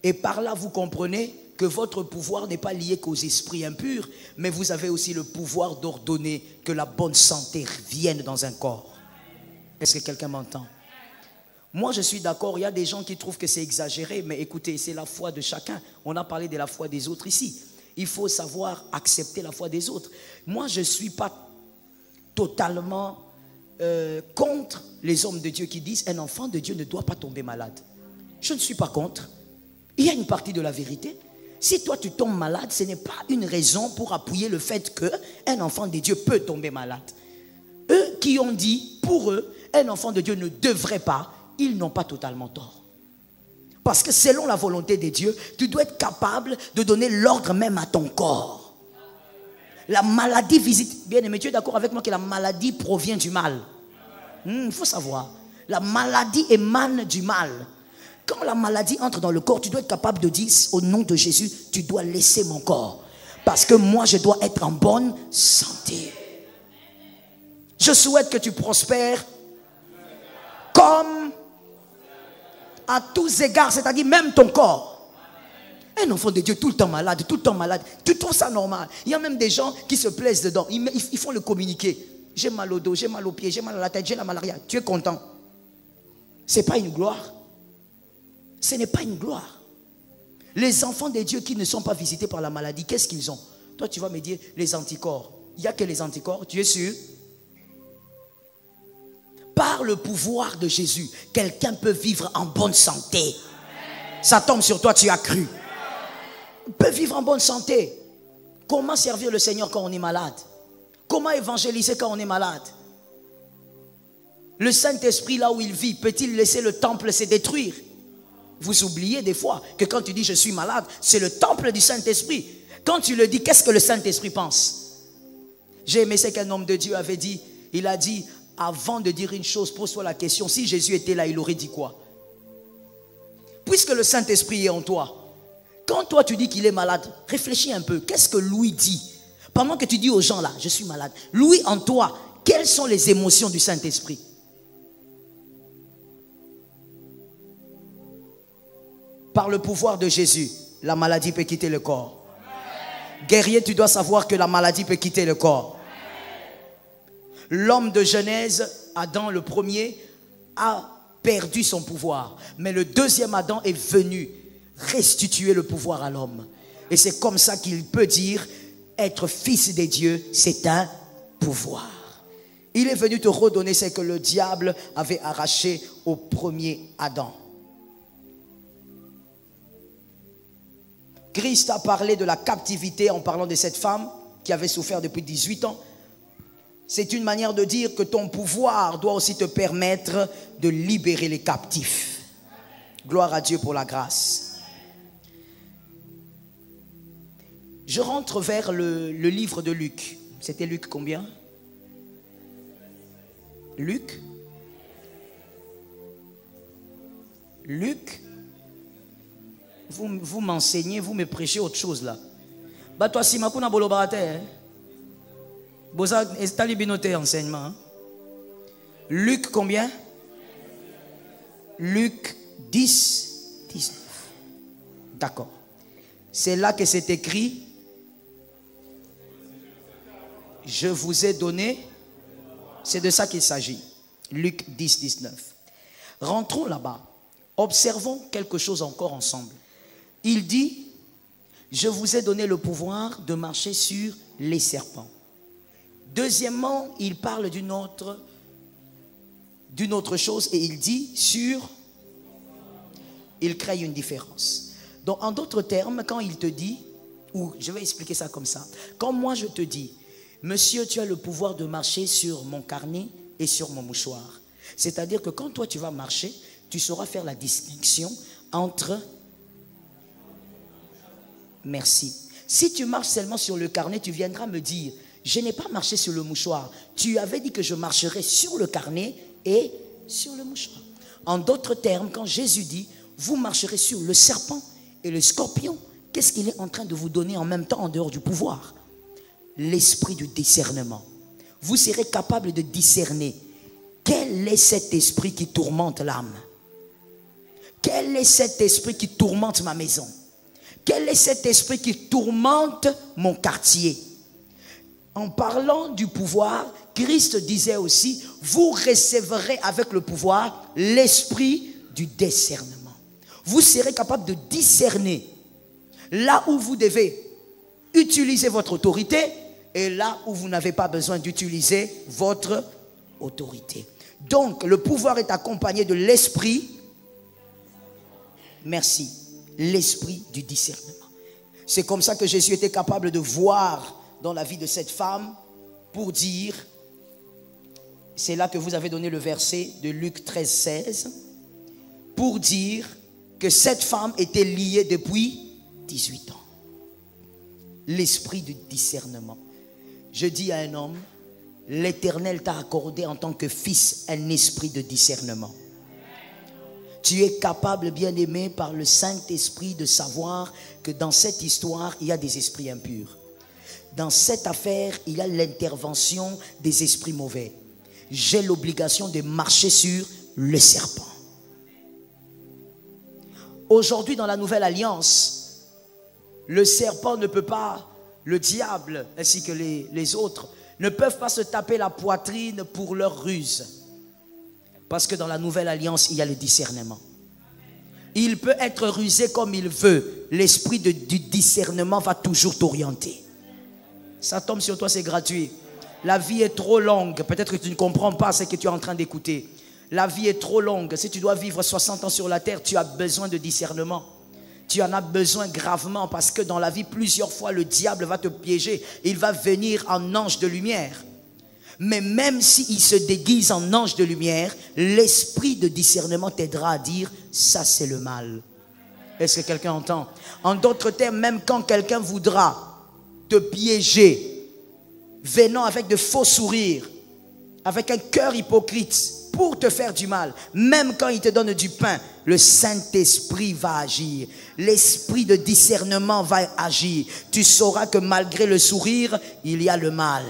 Et par là, vous comprenez que votre pouvoir n'est pas lié qu'aux esprits impurs, mais vous avez aussi le pouvoir d'ordonner que la bonne santé revienne dans un corps. Est-ce que quelqu'un m'entend? Moi, je suis d'accord, il y a des gens qui trouvent que c'est exagéré, mais écoutez, c'est la foi de chacun. On a parlé de la foi des autres ici. Il faut savoir accepter la foi des autres. Moi, je ne suis pas totalement contre les hommes de Dieu qui disent un enfant de Dieu ne doit pas tomber malade. Je ne suis pas contre. Il y a une partie de la vérité. Si toi tu tombes malade, ce n'est pas une raison pour appuyer le fait qu'un enfant de Dieu peut tomber malade. Eux qui ont dit, pour eux, un enfant de Dieu ne devrait pas, ils n'ont pas totalement tort. Parce que selon la volonté de Dieu, tu dois être capable de donner l'ordre même à ton corps. La maladie visite. Bien aimé, tu es d'accord avec moi que la maladie provient du mal? Il faut savoir. La maladie émane du mal. Quand la maladie entre dans le corps, tu dois être capable de dire au nom de Jésus, tu dois laisser mon corps. Parce que moi, je dois être en bonne santé. Je souhaite que tu prospères comme à tous égards, c'est-à-dire même ton corps. Un enfant de Dieu tout le temps malade, tout le temps malade. Tu trouves ça normal? Il y a même des gens qui se plaisent dedans. Ils font le communiqué. J'ai mal au dos, j'ai mal aux pieds, j'ai mal à la tête, j'ai la malaria. Tu es content? Ce n'est pas une gloire. Ce n'est pas une gloire. Les enfants de Dieu qui ne sont pas visités par la maladie, qu'est-ce qu'ils ont? Toi, tu vas me dire les anticorps. Il n'y a que les anticorps, tu es sûr? Par le pouvoir de Jésus, quelqu'un peut vivre en bonne santé. Ça tombe sur toi, tu as cru. Il peut vivre en bonne santé. Comment servir le Seigneur quand on est malade? Comment évangéliser quand on est malade? Le Saint-Esprit, là où il vit, peut-il laisser le temple se détruire? Vous oubliez des fois que quand tu dis je suis malade, c'est le temple du Saint-Esprit. Quand tu le dis, qu'est-ce que le Saint-Esprit pense? J'ai aimé ce qu'un homme de Dieu avait dit. Il a dit, avant de dire une chose, pose-toi la question, si Jésus était là, il aurait dit quoi? Puisque le Saint-Esprit est en toi, quand toi tu dis qu'il est malade, réfléchis un peu, qu'est-ce que Louis dit? Pendant que tu dis aux gens là, je suis malade, Louis en toi, quelles sont les émotions du Saint-Esprit? Par le pouvoir de Jésus, la maladie peut quitter le corps. Guerrier, tu dois savoir que la maladie peut quitter le corps. L'homme de Genèse, Adam le premier, a perdu son pouvoir. Mais le deuxième Adam est venu restituer le pouvoir à l'homme. Et c'est comme ça qu'il peut dire, être fils de Dieu, c'est un pouvoir. Il est venu te redonner ce que le diable avait arraché au premier Adam. Christ a parlé de la captivité en parlant de cette femme qui avait souffert depuis 18 ans. C'est une manière de dire que ton pouvoir doit aussi te permettre de libérer les captifs. Gloire à Dieu pour la grâce. Je rentre vers le livre de Luc. C'était Luc combien? Luc? Luc? Vous m'enseignez, vous me prêchez autre chose là. Bah toi si makuna bolobate, boza estali binote enseignement. Luc combien? Luc 10, 19. D'accord. C'est là que c'est écrit. Je vous ai donné. C'est de ça qu'il s'agit. Luc 10, 19. Rentrons là-bas. Observons quelque chose encore ensemble. Il dit, je vous ai donné le pouvoir de marcher sur les serpents. Deuxièmement, il parle d'une autre chose et il dit il crée une différence. Donc en d'autres termes, quand il te dit, ou je vais expliquer ça comme ça, quand moi je te dis, monsieur, tu as le pouvoir de marcher sur mon carnet et sur mon mouchoir. C'est-à-dire que quand toi tu vas marcher, tu sauras faire la distinction entre... Merci. Si tu marches seulement sur le carnet, tu viendras me dire, je n'ai pas marché sur le mouchoir. Tu avais dit que je marcherais sur le carnet et sur le mouchoir. En d'autres termes, quand Jésus dit, vous marcherez sur le serpent et le scorpion, qu'est-ce qu'il est en train de vous donner en même temps en dehors du pouvoir? L'esprit du discernement. Vous serez capable de discerner quel est cet esprit qui tourmente l'âme. Quel est cet esprit qui tourmente ma maison? Quel est cet esprit qui tourmente mon quartier? En parlant du pouvoir, Christ disait aussi, vous recevrez avec le pouvoir l'esprit du discernement. Vous serez capable de discerner là où vous devez utiliser votre autorité et là où vous n'avez pas besoin d'utiliser votre autorité. Donc, le pouvoir est accompagné de l'esprit. Merci. L'esprit du discernement. C'est comme ça que Jésus était capable de voir dans la vie de cette femme pour dire, c'est là que vous avez donné le verset de Luc 13, 16, pour dire que cette femme était liée depuis 18 ans. L'esprit du discernement. Je dis à un homme, l'Éternel t'a accordé en tant que fils un esprit de discernement. Tu es capable, bien-aimé, par le Saint-Esprit de savoir que dans cette histoire, il y a des esprits impurs. Dans cette affaire, il y a l'intervention des esprits mauvais. J'ai l'obligation de marcher sur le serpent. Aujourd'hui, dans la nouvelle alliance, le serpent ne peut pas, le diable ainsi que les autres, ne peuvent pas se taper la poitrine pour leur ruse. Parce que dans la nouvelle alliance, il y a le discernement. Il peut être rusé comme il veut. L'esprit du discernement va toujours t'orienter. Ça tombe sur toi, c'est gratuit. La vie est trop longue. Peut-être que tu ne comprends pas ce que tu es en train d'écouter. La vie est trop longue. Si tu dois vivre 60 ans sur la terre, tu as besoin de discernement. Tu en as besoin gravement parce que dans la vie, plusieurs fois, le diable va te piéger. Il va venir en ange de lumière. Mais même s'il se déguise en ange de lumière, l'esprit de discernement t'aidera à dire « ça c'est le mal ». Est-ce que quelqu'un entend? En d'autres termes, même quand quelqu'un voudra te piéger, venant avec de faux sourires, avec un cœur hypocrite, pour te faire du mal, même quand il te donne du pain, le Saint-Esprit va agir. L'esprit de discernement va agir. Tu sauras que malgré le sourire, il y a le mal.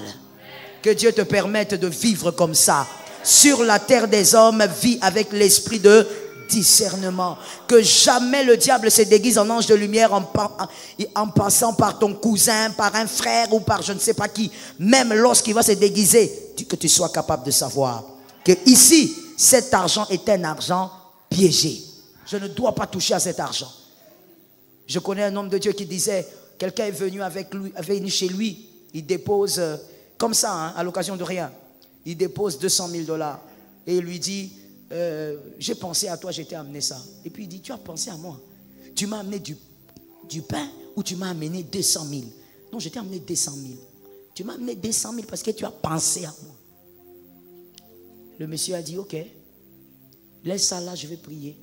Que Dieu te permette de vivre comme ça. Sur la terre des hommes, vis avec l'esprit de discernement. Que jamais le diable se déguise en ange de lumière en passant par ton cousin, par un frère ou par je ne sais pas qui. Même lorsqu'il va se déguiser, que tu sois capable de savoir que ici, cet argent est un argent piégé. Je ne dois pas toucher à cet argent. Je connais un homme de Dieu qui disait, quelqu'un est venu venu chez lui, il dépose, comme ça, hein, à l'occasion de rien, il dépose 200 000 $ et il lui dit, j'ai pensé à toi, j'ai amené ça. Et puis il dit, tu as pensé à moi. Tu m'as amené du pain ou tu m'as amené 200 000? Non, je t'ai amené 200 000. Tu m'as amené 200 000 parce que tu as pensé à moi. Le monsieur a dit, ok, laisse ça là, je vais prier.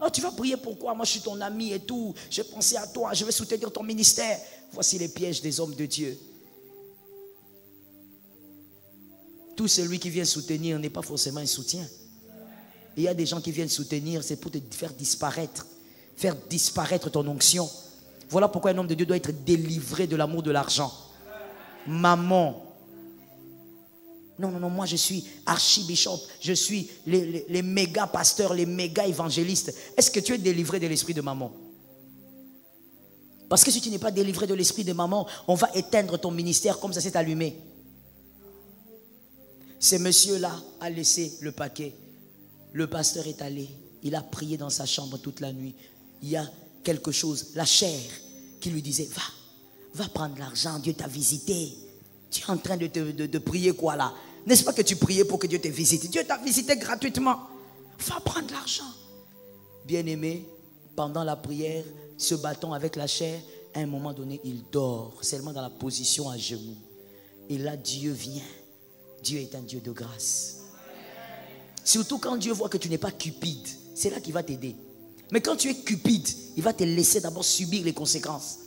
Oh, tu vas prier pourquoi? Moi, je suis ton ami et tout. J'ai pensé à toi, je vais soutenir ton ministère. Voici les pièges des hommes de Dieu. Tout celui qui vient soutenir n'est pas forcément un soutien. Il y a des gens qui viennent soutenir, c'est pour te faire disparaître ton onction. Voilà pourquoi un homme de Dieu doit être délivré de l'amour de l'argent. Maman. Non, moi je suis archibishop, je suis les méga pasteurs, les méga évangélistes. Est-ce que tu es délivré de l'esprit de maman? Parce que si tu n'es pas délivré de l'esprit de maman, on va éteindre ton ministère comme ça s'est allumé. Ce monsieur-là a laissé le paquet. Le pasteur est allé, il a prié dans sa chambre toute la nuit. Il y a quelque chose, la chair, qui lui disait, va prendre l'argent, Dieu t'a visité. Tu es en train de prier quoi là? N'est-ce pas que tu priais pour que Dieu te visite? Dieu t'a visité gratuitement. Va prendre l'argent. Bien-aimé, pendant la prière, se battant avec la chair, à un moment donné, il dort, seulement dans la position à genoux. Et là, Dieu vient. Dieu est un Dieu de grâce. Surtout quand Dieu voit que tu n'es pas cupide, c'est là qu'il va t'aider. Mais quand tu es cupide, il va te laisser d'abord subir les conséquences.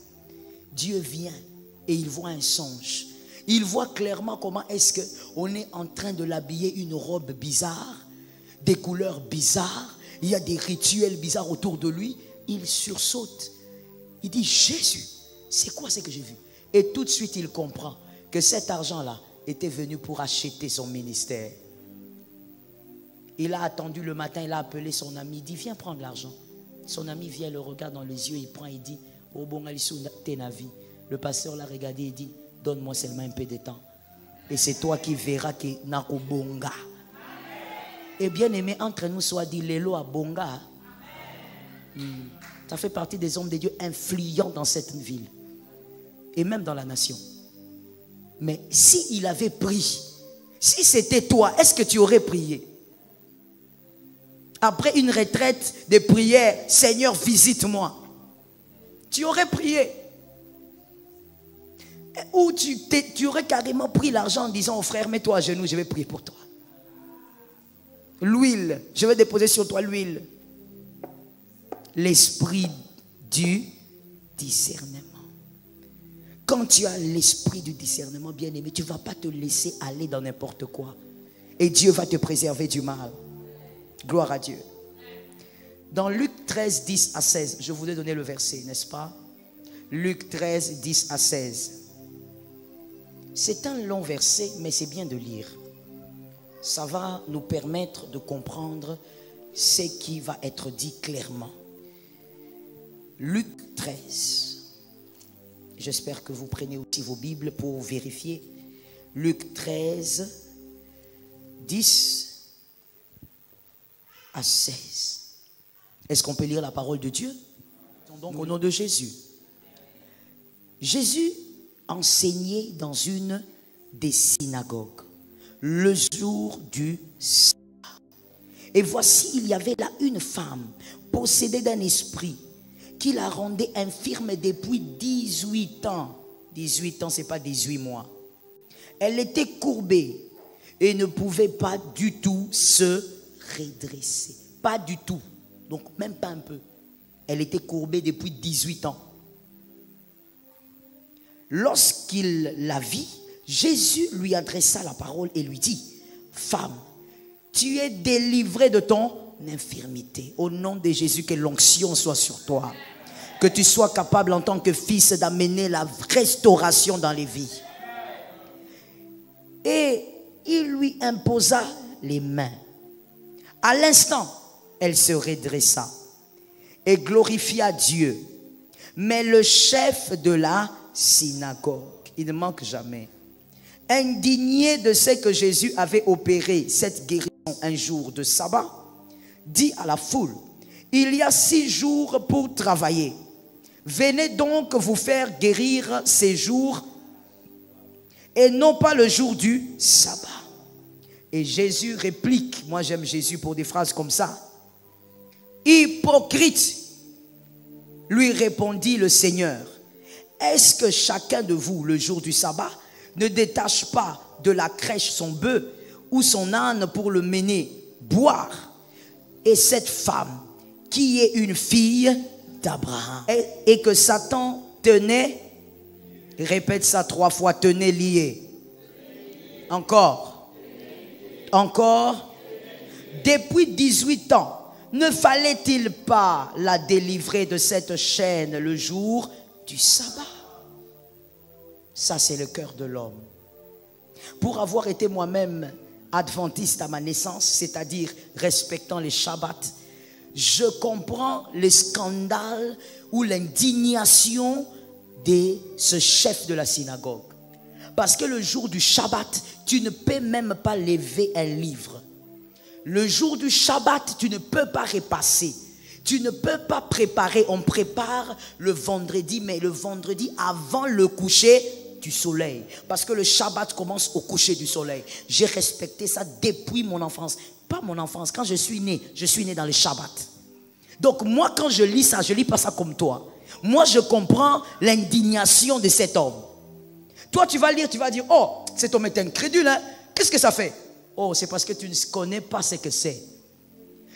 Dieu vient et il voit un songe. Il voit clairement comment est-ce qu'on est en train de l'habiller une robe bizarre, des couleurs bizarres, il y a des rituels bizarres autour de lui. Il sursaute. Il dit, Jésus, c'est quoi ce que j'ai vu? Et tout de suite il comprend que cet argent-là était venu pour acheter son ministère. Il a attendu le matin, il a appelé son ami, il dit, viens prendre l'argent. Son ami vient, le regarde dans les yeux, il prend, il dit, oh bon, le pasteur l'a regardé, il dit, donne-moi seulement un peu de temps. Et c'est toi qui verras que Nako Bonga. Et bien aimé, entre nous soit dit Lélo à Bonga. Ça fait partie des hommes de Dieu influents dans cette ville. Et même dans la nation. Mais s'il avait prié, si c'était toi, est-ce que tu aurais prié? Après une retraite de prière, Seigneur, visite-moi. Tu aurais prié. Ou tu aurais carrément pris l'argent en disant au frère, mets-toi à genoux, je vais prier pour toi. L'huile, je vais déposer sur toi l'huile. L'esprit du discernement. Quand tu as l'esprit du discernement, bien-aimé, tu ne vas pas te laisser aller dans n'importe quoi. Et Dieu va te préserver du mal. Gloire à Dieu. Dans Luc 13, 10 à 16, je voulais donner le verset, n'est-ce pas? Luc 13, 10 à 16. C'est un long verset, mais c'est bien de lire. Ça va nous permettre de comprendre ce qui va être dit clairement. Luc 13. J'espère que vous prenez aussi vos Bibles pour vérifier. Luc 13, 10 à 16. Est-ce qu'on peut lire la parole de Dieu? Donc au nom de Jésus. Jésus enseignait dans une des synagogues le jour du sabbat. Et voici, il y avait là une femme possédée d'un esprit qui la rendait infirme depuis 18 ans. 18 ans, ce n'est pas 18 mois. Elle était courbée et ne pouvait pas du tout se redresser. Pas du tout. Donc même pas un peu. Elle était courbée depuis 18 ans. Lorsqu'il la vit, Jésus lui adressa la parole et lui dit: femme, tu es délivrée de ton infirmité. Au nom de Jésus, que l'onction soit sur toi. Que tu sois capable en tant que fils d'amener la restauration dans les vies. Et il lui imposa les mains. À l'instant, elle se redressa et glorifia Dieu. Mais le chef de la synagogue, il ne manque jamais, indigné de ce que Jésus avait opéré cette guérison un jour de sabbat, dit à la foule: il y a 6 jours pour travailler. Venez donc vous faire guérir ces jours et non pas le jour du sabbat. Et Jésus réplique, moi j'aime Jésus pour des phrases comme ça: hypocrite, lui répondit le Seigneur, est-ce que chacun de vous, le jour du sabbat, ne détache pas de la crèche son bœuf ou son âne pour le mener boire? Et cette femme, qui est une fille d'Abraham, et que Satan tenait, répète ça 3 fois, tenait lié. Encore. Encore. Depuis 18 ans, ne fallait-il pas la délivrer de cette chaîne le jour du sabbat? Ça, c'est le cœur de l'homme. Pour avoir été moi-même adventiste à ma naissance, c'est-à-dire respectant les Shabbats, je comprends le scandale ou l'indignation de ce chef de la synagogue. Parce que le jour du Shabbat, tu ne peux même pas lever un livre. Le jour du Shabbat, tu ne peux pas repasser. Tu ne peux pas préparer. On prépare le vendredi, mais le vendredi avant le coucher du soleil. Parce que le Shabbat commence au coucher du soleil. J'ai respecté ça depuis mon enfance. Pas mon enfance, quand je suis né dans le Shabbat. Donc moi, quand je lis ça, je ne lis pas ça comme toi. Moi, je comprends l'indignation de cet homme. Toi, tu vas lire, tu vas dire: oh, cet homme est incrédule, hein? Qu'est-ce que ça fait? Oh, c'est parce que tu ne connais pas ce que c'est.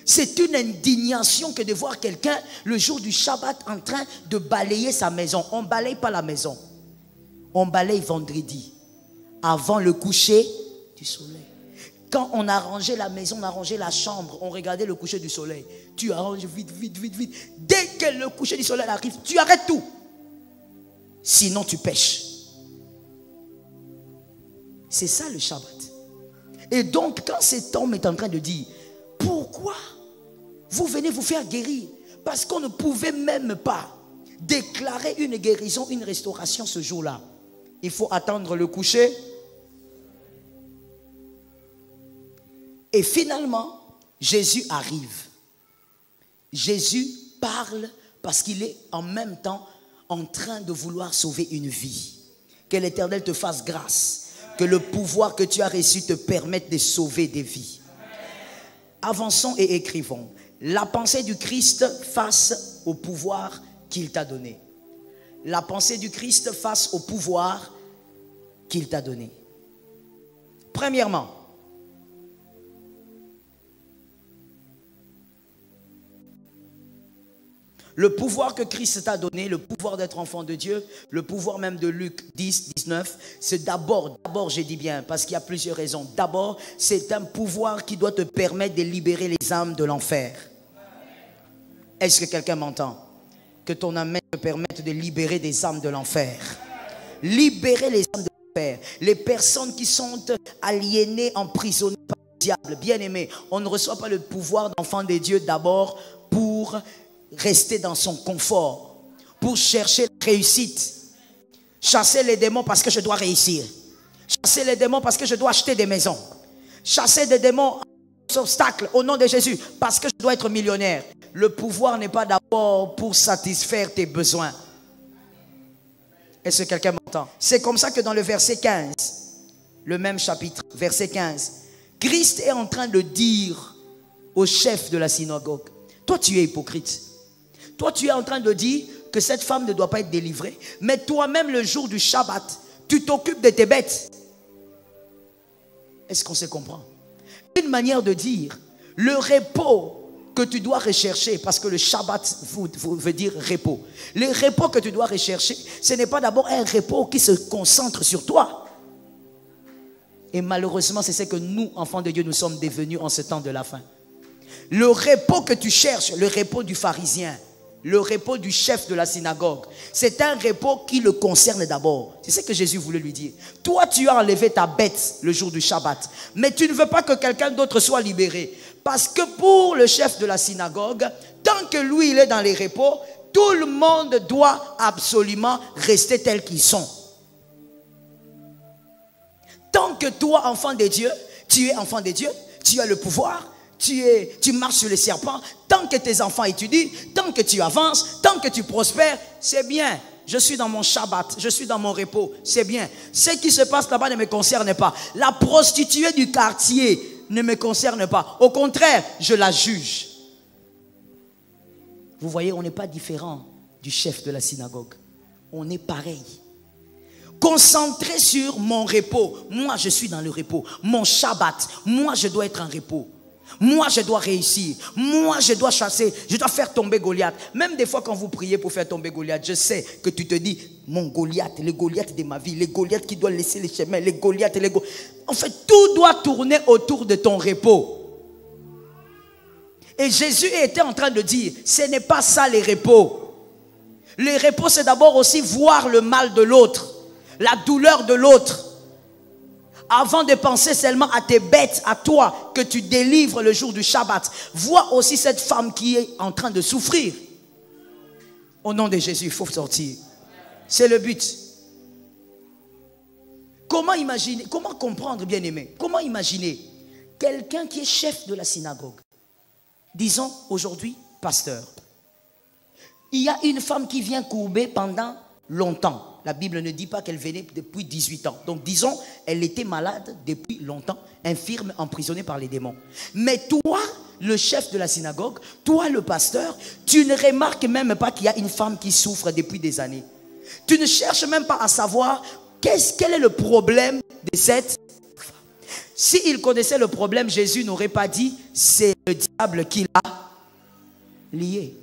C'est une indignation que de voir quelqu'un le jour du Shabbat en train de balayer sa maison. On ne balaye pas la maison. On balaye vendredi, avant le coucher du soleil. Quand on arrangeait la maison, on arrangeait la chambre, on regardait le coucher du soleil. Tu arranges vite, vite, vite, vite. Dès que le coucher du soleil arrive, tu arrêtes tout. Sinon, tu pêches. C'est ça le Shabbat. Et donc, quand cet homme est en train de dire: pourquoi vous venez vous faire guérir? Parce qu'on ne pouvait même pas déclarer une guérison, une restauration ce jour-là. Il faut attendre le coucher. Et finalement, Jésus arrive. Jésus parle parce qu'il est en même temps en train de vouloir sauver une vie. Que l'Éternel te fasse grâce. Que le pouvoir que tu as reçu te permette de sauver des vies. Avançons et écrivons. La pensée du Christ face au pouvoir qu'il t'a donné. La pensée du Christ face au pouvoir qu'il t'a donné. Premièrement, le pouvoir que Christ t'a donné, le pouvoir d'être enfant de Dieu, le pouvoir même de Luc 10, 19, c'est d'abord, je dis bien, parce qu'il y a plusieurs raisons. D'abord, c'est un pouvoir qui doit te permettre de libérer les âmes de l'enfer. Est-ce que quelqu'un m'entend? Que ton amen te permette de libérer des âmes de l'enfer. Libérer les âmes de l'enfer. Les personnes qui sont aliénées, emprisonnées par le diable. Bien-aimés, on ne reçoit pas le pouvoir d'enfant de Dieu d'abord pour rester dans son confort, pour chercher la réussite. Chasser les démons parce que je dois réussir. Chasser les démons parce que je dois acheter des maisons. Chasser des démons, obstacles au nom de Jésus parce que je dois être millionnaire. Le pouvoir n'est pas d'abord pour satisfaire tes besoins. Est-ce que quelqu'un m'entend? C'est comme ça que dans le verset 15, le même chapitre, verset 15, Christ est en train de dire au chef de la synagogue, toi tu es hypocrite. Toi tu es en train de dire que cette femme ne doit pas être délivrée, mais toi-même le jour du Shabbat, tu t'occupes de tes bêtes. Est-ce qu'on se comprend? Une manière de dire, le repos que tu dois rechercher, parce que le Shabbat veut dire repos. Le repos que tu dois rechercher, ce n'est pas d'abord un repos qui se concentre sur toi. Et malheureusement, c'est ce que nous, enfants de Dieu, nous sommes devenus en ce temps de la fin. Le repos que tu cherches, le repos du pharisien, le repos du chef de la synagogue, c'est un repos qui le concerne d'abord. C'est ce que Jésus voulait lui dire. Toi, tu as enlevé ta bête le jour du Shabbat, mais tu ne veux pas que quelqu'un d'autre soit libéré. Parce que pour le chef de la synagogue, tant que lui, il est dans les repos, tout le monde doit absolument rester tel qu'ils sont. Tant que toi, enfant de Dieu, tu es enfant de Dieu, tu as le pouvoir, tu marches sur les serpents, tant que tes enfants étudient, tant que tu avances, tant que tu prospères, c'est bien. Je suis dans mon Shabbat, je suis dans mon repos, c'est bien. Ce qui se passe là-bas ne me concerne pas. La prostituée du quartier ne me concerne pas. Au contraire, je la juge. Vous voyez, on n'est pas différent du chef de la synagogue. On est pareil. Concentré sur mon repos. Moi, je suis dans le repos. Mon Shabbat, moi, je dois être en repos. Moi, je dois réussir. Moi, je dois chasser. Je dois faire tomber Goliath. Même des fois, quand vous priez pour faire tomber Goliath, je sais que tu te dis, mon Goliath, les Goliaths de ma vie, les Goliaths qui doivent laisser les chemins, les Goliaths, En fait, tout doit tourner autour de ton repos. Et Jésus était en train de dire, ce n'est pas ça les repos. Les repos, c'est d'abord aussi voir le mal de l'autre, la douleur de l'autre. Avant de penser seulement à tes bêtes, à toi, que tu délivres le jour du Shabbat. Vois aussi cette femme qui est en train de souffrir. Au nom de Jésus, il faut sortir. C'est le but. Comment imaginer, comment comprendre, bien-aimé? Comment imaginer quelqu'un qui est chef de la synagogue? Disons aujourd'hui, pasteur. Il y a une femme qui vient courber pendant longtemps. La Bible ne dit pas qu'elle venait depuis 18 ans. Donc disons, elle était malade depuis longtemps, infirme, emprisonnée par les démons. Mais toi, le chef de la synagogue, toi le pasteur, tu ne remarques même pas qu'il y a une femme qui souffre depuis des années. Tu ne cherches même pas à savoir quel est le problème de cette femme. S'il connaissait le problème, Jésus n'aurait pas dit, c'est le diable qui l'a lié.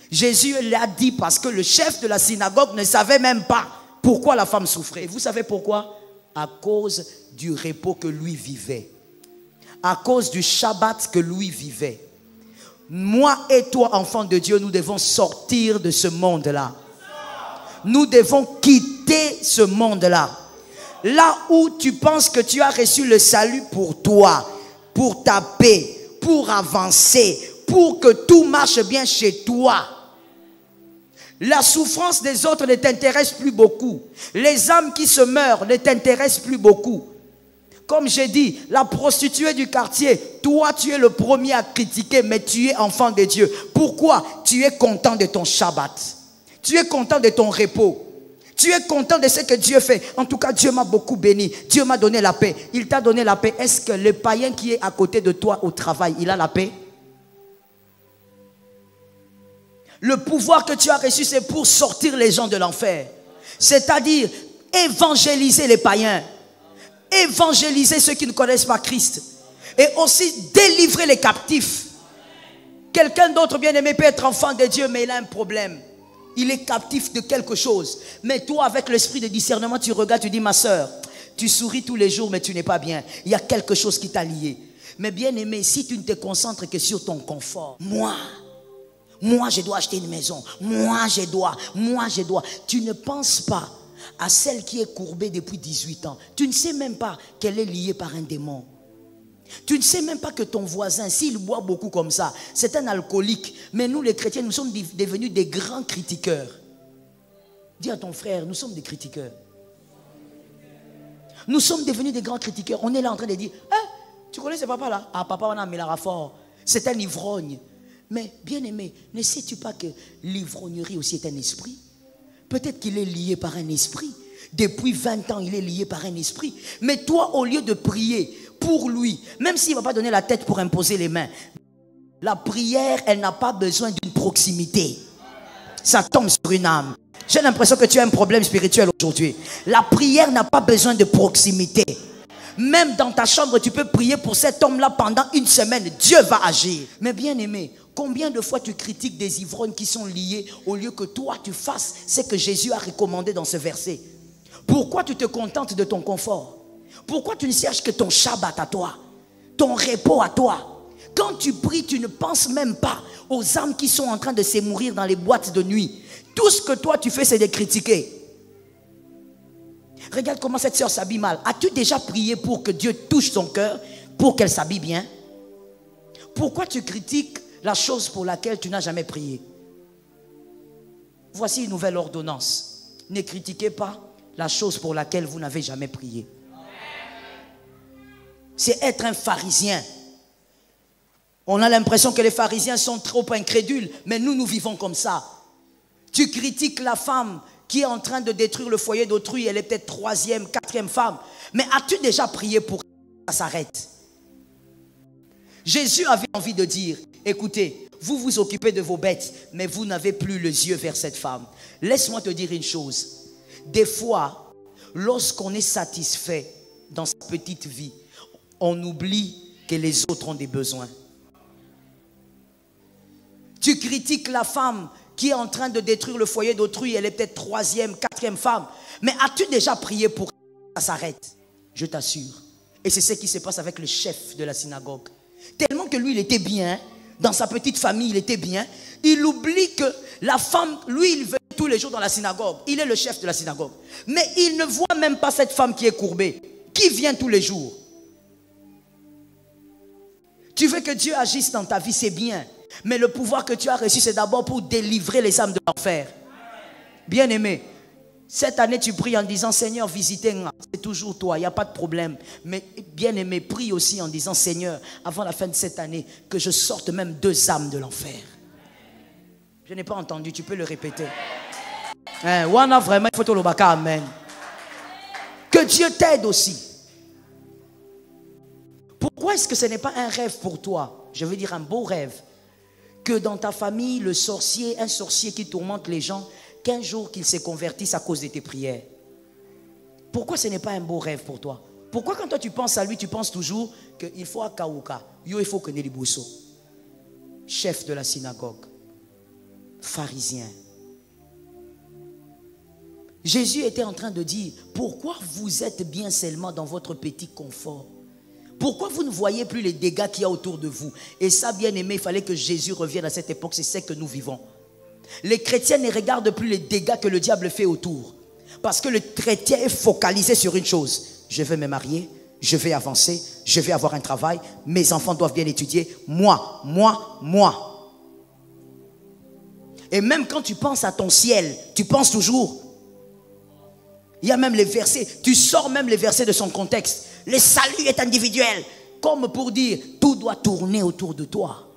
Jésus l'a dit parce que le chef de la synagogue ne savait même pas pourquoi la femme souffrait. Et vous savez pourquoi? À cause du repos que lui vivait. À cause du Shabbat que lui vivait. Moi et toi, enfants de Dieu, nous devons sortir de ce monde-là. Nous devons quitter ce monde-là. Là où tu penses que tu as reçu le salut pour toi, pour ta paix, pour avancer, pour que tout marche bien chez toi. La souffrance des autres ne t'intéresse plus beaucoup. Les âmes qui se meurent ne t'intéressent plus beaucoup. Comme j'ai dit, la prostituée du quartier, toi tu es le premier à critiquer, mais tu es enfant de Dieu. Pourquoi? Tu es content de ton Shabbat. Tu es content de ton repos. Tu es content de ce que Dieu fait. En tout cas, Dieu m'a beaucoup béni. Dieu m'a donné la paix. Il t'a donné la paix. Est-ce que le païen qui est à côté de toi au travail, il a la paix? Le pouvoir que tu as reçu, c'est pour sortir les gens de l'enfer. C'est-à-dire évangéliser les païens. Évangéliser ceux qui ne connaissent pas Christ. Et aussi délivrer les captifs. Quelqu'un d'autre bien-aimé peut être enfant de Dieu, mais il a un problème. Il est captif de quelque chose. Mais toi, avec l'esprit de discernement, tu regardes, tu dis, ma soeur, tu souris tous les jours, mais tu n'es pas bien. Il y a quelque chose qui t'a lié. Mais bien-aimé, si tu ne te concentres que sur ton confort, Moi, je dois acheter une maison. Moi, je dois. Tu ne penses pas à celle qui est courbée depuis 18 ans. Tu ne sais même pas qu'elle est liée par un démon. Tu ne sais même pas que ton voisin, s'il boit beaucoup comme ça, c'est un alcoolique. Mais nous, les chrétiens, nous sommes devenus des grands critiqueurs. Dis à ton frère, nous sommes des critiqueurs. Nous sommes devenus des grands critiqueurs. On est là en train de dire, tu connais ce papa là? Ah, papa, on a mis la fort. C'est un ivrogne. Mais bien aimé, ne sais-tu pas que l'ivrognerie aussi est un esprit? Peut-être qu'il est lié par un esprit. Depuis 20 ans, il est lié par un esprit. Mais toi, au lieu de prier pour lui, même s'il ne va pas donner la tête pour imposer les mains, la prière, elle n'a pas besoin d'une proximité. Ça tombe sur une âme. J'ai l'impression que tu as un problème spirituel aujourd'hui. La prière n'a pas besoin de proximité. Même dans ta chambre, tu peux prier pour cet homme-là pendant une semaine. Dieu va agir. Mais bien aimé, combien de fois tu critiques des ivrognes qui sont liés au lieu que toi tu fasses ce que Jésus a recommandé dans ce verset? Pourquoi tu te contentes de ton confort? Pourquoi tu ne cherches que ton Shabbat à toi, ton repos à toi? Quand tu pries, tu ne penses même pas aux âmes qui sont en train de se mourir dans les boîtes de nuit. Tout ce que toi tu fais, c'est de critiquer. Regarde comment cette sœur s'habille mal. As-tu déjà prié pour que Dieu touche son cœur, pour qu'elle s'habille bien? Pourquoi tu critiques la chose pour laquelle tu n'as jamais prié? Voici une nouvelle ordonnance. Ne critiquez pas la chose pour laquelle vous n'avez jamais prié. C'est être un pharisien. On a l'impression que les pharisiens sont trop incrédules, mais nous vivons comme ça. Tu critiques la femme qui est en train de détruire le foyer d'autrui, elle est peut-être 3e, 4e femme. Mais as-tu déjà prié pour que ça s'arrête? Jésus avait envie de dire, écoutez, vous vous occupez de vos bêtes, mais vous n'avez plus les yeux vers cette femme. Laisse-moi te dire une chose. Des fois, lorsqu'on est satisfait dans sa petite vie, on oublie que les autres ont des besoins. Tu critiques la femme qui est en train de détruire le foyer d'autrui, elle est peut-être 3e, 4e femme. Mais as-tu déjà prié pour que ça s'arrête? Je t'assure. Et c'est ce qui se passe avec le chef de la synagogue. Tellement que lui, il était bien, dans sa petite famille, il était bien. Il oublie que la femme, lui, il venait tous les jours dans la synagogue. Il est le chef de la synagogue. Mais il ne voit même pas cette femme qui est courbée, qui vient tous les jours. Tu veux que Dieu agisse dans ta vie, c'est bien. Mais le pouvoir que tu as reçu, c'est d'abord pour délivrer les âmes de l'enfer. Bien aimé, cette année tu pries en disant Seigneur, visitez-moi. C'est toujours toi, il n'y a pas de problème. Mais bien aimé, prie aussi en disant Seigneur, avant la fin de cette année, que je sorte même 2 âmes de l'enfer. Je n'ai pas entendu, tu peux le répéter. Wana vraiment, il faut tout le baka, amen. Que Dieu t'aide aussi. Pourquoi est-ce que ce n'est pas un rêve pour toi? Je veux dire un beau rêve. Que dans ta famille, le sorcier, un sorcier qui tourmente les gens, qu'un jour qu'ils se convertissent à cause de tes prières. Pourquoi ce n'est pas un beau rêve pour toi? Pourquoi quand toi tu penses à lui, tu penses toujours qu'il faut à Kauka, il faut que Nelibusso, chef de la synagogue, pharisien. Jésus était en train de dire, pourquoi vous êtes bien seulement dans votre petit confort? Pourquoi vous ne voyez plus les dégâts qu'il y a autour de vous? Et ça, bien aimé, il fallait que Jésus revienne à cette époque. C'est ce que nous vivons. Les chrétiens ne regardent plus les dégâts que le diable fait autour. Parce que le chrétien est focalisé sur une chose. Je vais me marier, je vais avancer, je vais avoir un travail, mes enfants doivent bien étudier. Moi. Et même quand tu penses à ton ciel, tu penses toujours. Il y a même les versets, tu sors même les versets de son contexte. Le salut est individuel. Comme pour dire, tout doit tourner autour de toi.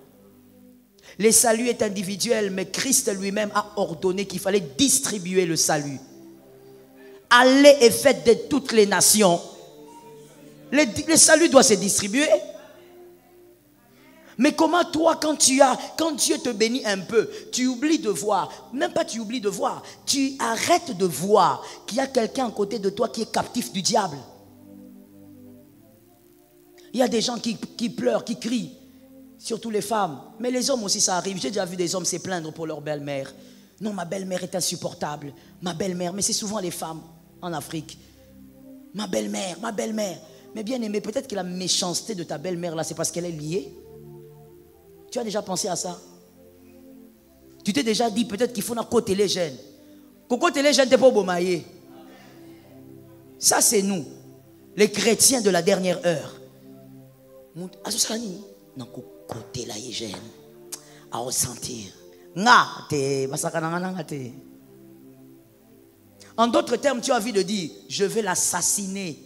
Le salut est individuel, mais Christ lui-même a ordonné qu'il fallait distribuer le salut. Allez et faites de toutes les nations. Le salut doit se distribuer. Mais comment toi, quand Dieu te bénit un peu, tu oublies de voir, même pas tu oublies de voir, tu arrêtes de voir qu'il y a quelqu'un à côté de toi qui est captif du diable. Il y a des gens qui pleurent, qui crient, surtout les femmes. Mais les hommes aussi, ça arrive. J'ai déjà vu des hommes se plaindre pour leur belle-mère. Non, ma belle-mère est insupportable. Ma belle-mère, mais c'est souvent les femmes en Afrique. Ma belle-mère, ma belle-mère. Mais bien aimé, peut-être que la méchanceté de ta belle-mère là, c'est parce qu'elle est liée. Tu as déjà pensé à ça? Tu t'es déjà dit peut-être qu'il faut côté les jeunes. Côté les jeunes, t'es pas bomaillé. Ça, c'est nous, les chrétiens de la dernière heure. Non, côté la jeune, à ressentir. En d'autres termes, tu as envie de dire, je vais l'assassiner.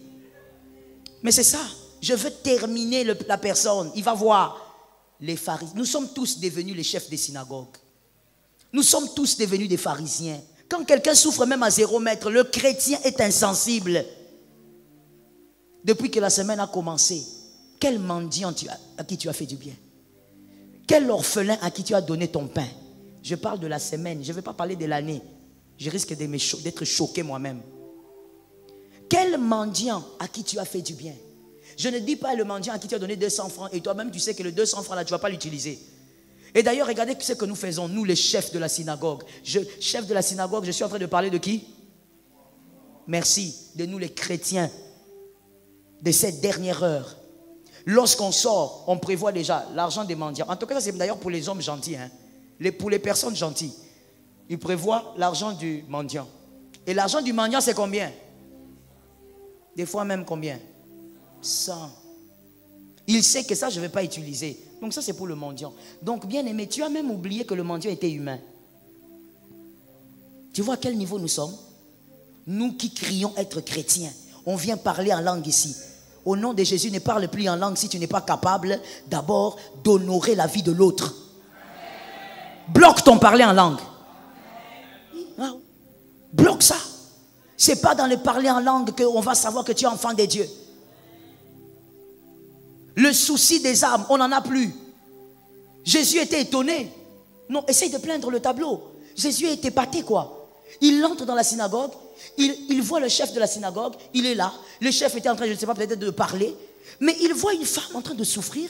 Mais c'est ça, je veux terminer la personne. Il va voir les pharisiens. Nous sommes tous devenus les chefs des synagogues. Nous sommes tous devenus des pharisiens. Quand quelqu'un souffre même à 0 mètre, le chrétien est insensible. Depuis que la semaine a commencé, quel mendiant à qui tu as fait du bien? Quel orphelin à qui tu as donné ton pain? Je parle de la semaine, je ne vais pas parler de l'année. Je risque d'être choqué moi-même. Quel mendiant à qui tu as fait du bien? Je ne dis pas le mendiant à qui tu as donné 200 francs et toi-même tu sais que le 200 francs là tu ne vas pas l'utiliser. Et d'ailleurs regardez ce que nous faisons, nous les chefs de la synagogue. Chef de la synagogue, je suis en train de parler de qui? Merci, de nous les chrétiens de cette dernière heure. Lorsqu'on sort, on prévoit déjà l'argent des mendiants. En tout cas, ça c'est d'ailleurs pour les hommes gentils. Hein. Pour les personnes gentilles. Ils prévoient l'argent du mendiant. Et l'argent du mendiant, c'est combien? Des fois même combien? 100. Il sait que ça, je ne vais pas utiliser. Donc ça, c'est pour le mendiant. Donc, bien aimé, tu as même oublié que le mendiant était humain. Tu vois à quel niveau nous sommes? Nous qui crions être chrétiens, on vient parler en langue ici. Au nom de Jésus, ne parle plus en langue si tu n'es pas capable d'abord d'honorer la vie de l'autre. Bloque ton parler en langue. Bloque ça. Ce n'est pas dans le parler en langue qu'on va savoir que tu es enfant de Dieu. Le souci des âmes, on n'en a plus. Jésus était étonné. Non, essaye de plaindre le tableau. Jésus est épaté quoi. Il entre dans la synagogue, il voit le chef de la synagogue, il est là. Le chef était en train, je ne sais pas, peut-être de parler. Mais il voit une femme en train de souffrir.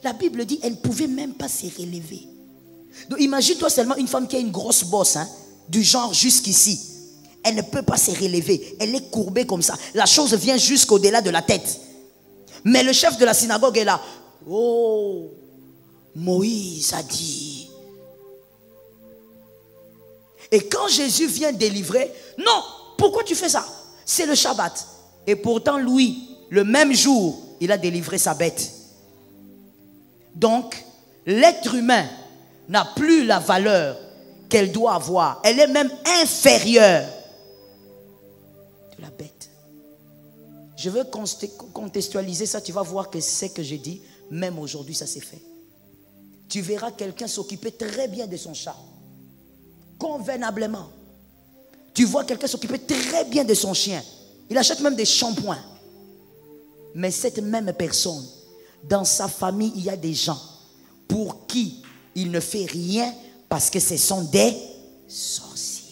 La Bible dit, elle ne pouvait même pas se relever. Donc imagine-toi seulement une femme qui a une grosse bosse, hein, du genre jusqu'ici. Elle ne peut pas se relever. Elle est courbée comme ça. La chose vient jusqu'au-delà de la tête. Mais le chef de la synagogue est là. Oh, Moïse a dit. Et quand Jésus vient délivrer, non, pourquoi tu fais ça? C'est le Shabbat. Et pourtant, lui, le même jour, il a délivré sa bête. Donc, l'être humain n'a plus la valeur qu'elle doit avoir. Elle est même inférieure de la bête. Je veux contextualiser ça, tu vas voir que c'est que j'ai dit, même aujourd'hui ça s'est fait. Tu verras quelqu'un s'occuper très bien de son chat, convenablement. Tu vois quelqu'un s'occuper très bien de son chien. Il achète même des shampoings. Mais cette même personne, dans sa famille, il y a des gens pour qui il ne fait rien parce que ce sont des sorciers.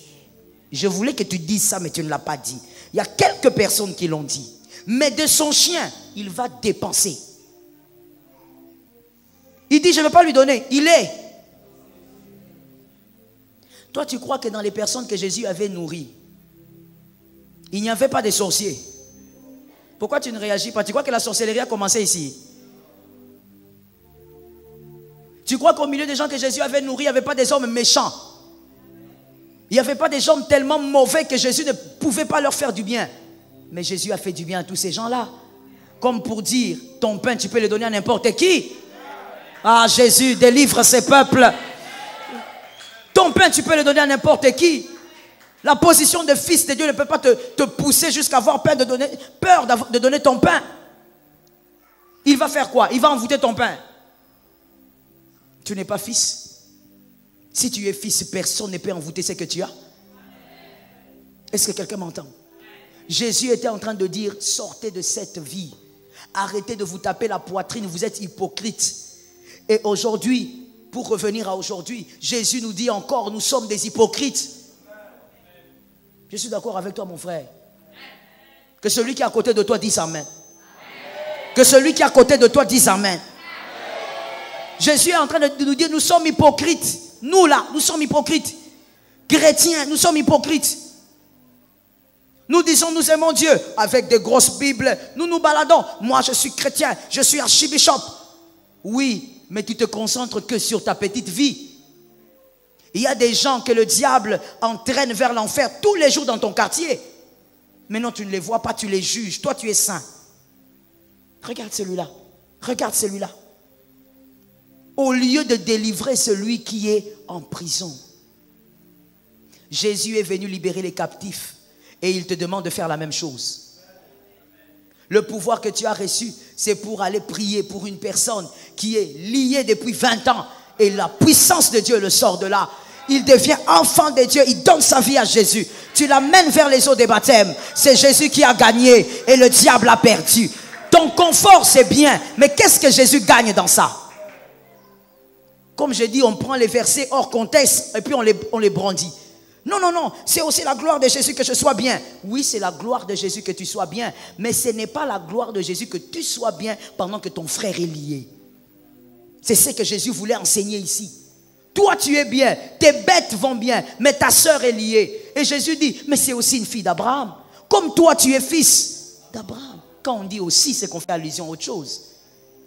Je voulais que tu dises ça, mais tu ne l'as pas dit. Il y a quelques personnes qui l'ont dit. Mais de son chien, il va dépenser. Il dit, je ne vais pas lui donner. Il est. Toi, tu crois que dans les personnes que Jésus avait nourries, il n'y avait pas de sorciers? Pourquoi tu ne réagis pas? Tu crois que la sorcellerie a commencé ici? Tu crois qu'au milieu des gens que Jésus avait nourris, il n'y avait pas des hommes méchants? Il n'y avait pas des hommes tellement mauvais que Jésus ne pouvait pas leur faire du bien? Mais Jésus a fait du bien à tous ces gens-là. Comme pour dire, ton pain, tu peux le donner à n'importe qui. Ah, Jésus, délivre ces peuples. Ton pain, tu peux le donner à n'importe qui. La position de fils de Dieu ne peut pas te pousser jusqu'à avoir peur de donner ton pain. Il va faire quoi? Il va envoûter ton pain. Tu n'es pas fils. Si tu es fils, personne ne peut envoûter ce que tu as. Est-ce que quelqu'un m'entend? Jésus était en train de dire, sortez de cette vie. Arrêtez de vous taper la poitrine, vous êtes hypocrites. Et aujourd'hui, pour revenir à aujourd'hui, Jésus nous dit encore, nous sommes des hypocrites. Je suis d'accord avec toi, mon frère. Que celui qui est à côté de toi dise amen. Que celui qui est à côté de toi dise amen. Jésus est en train de nous dire, nous sommes hypocrites. Nous là, nous sommes hypocrites. Chrétiens, nous sommes hypocrites. Nous disons, nous aimons Dieu avec des grosses Bibles. Nous nous baladons. Moi, je suis chrétien. Je suis archibishop. Oui, mais tu te concentres que sur ta petite vie. Il y a des gens que le diable entraîne vers l'enfer tous les jours dans ton quartier. Mais non, tu ne les vois pas, tu les juges. Toi, tu es saint. Regarde celui-là. Regarde celui-là. Au lieu de délivrer celui qui est en prison. Jésus est venu libérer les captifs. Et il te demande de faire la même chose. Le pouvoir que tu as reçu, c'est pour aller prier pour une personne qui est liée depuis 20 ans. Et la puissance de Dieu le sort de là. Il devient enfant de Dieu. Il donne sa vie à Jésus. Tu l'amènes vers les eaux des baptêmes. C'est Jésus qui a gagné et le diable a perdu. Ton confort, c'est bien. Mais qu'est-ce que Jésus gagne dans ça? Comme je dis, on prend les versets hors contexte et puis on les brandit. Non, non, non. C'est aussi la gloire de Jésus que je sois bien. Oui, c'est la gloire de Jésus que tu sois bien. Mais ce n'est pas la gloire de Jésus que tu sois bien pendant que ton frère est lié. C'est ce que Jésus voulait enseigner ici. Toi, tu es bien, tes bêtes vont bien, mais ta sœur est liée. Et Jésus dit, mais c'est aussi une fille d'Abraham. Comme toi, tu es fils d'Abraham. Quand on dit aussi, c'est qu'on fait allusion à autre chose.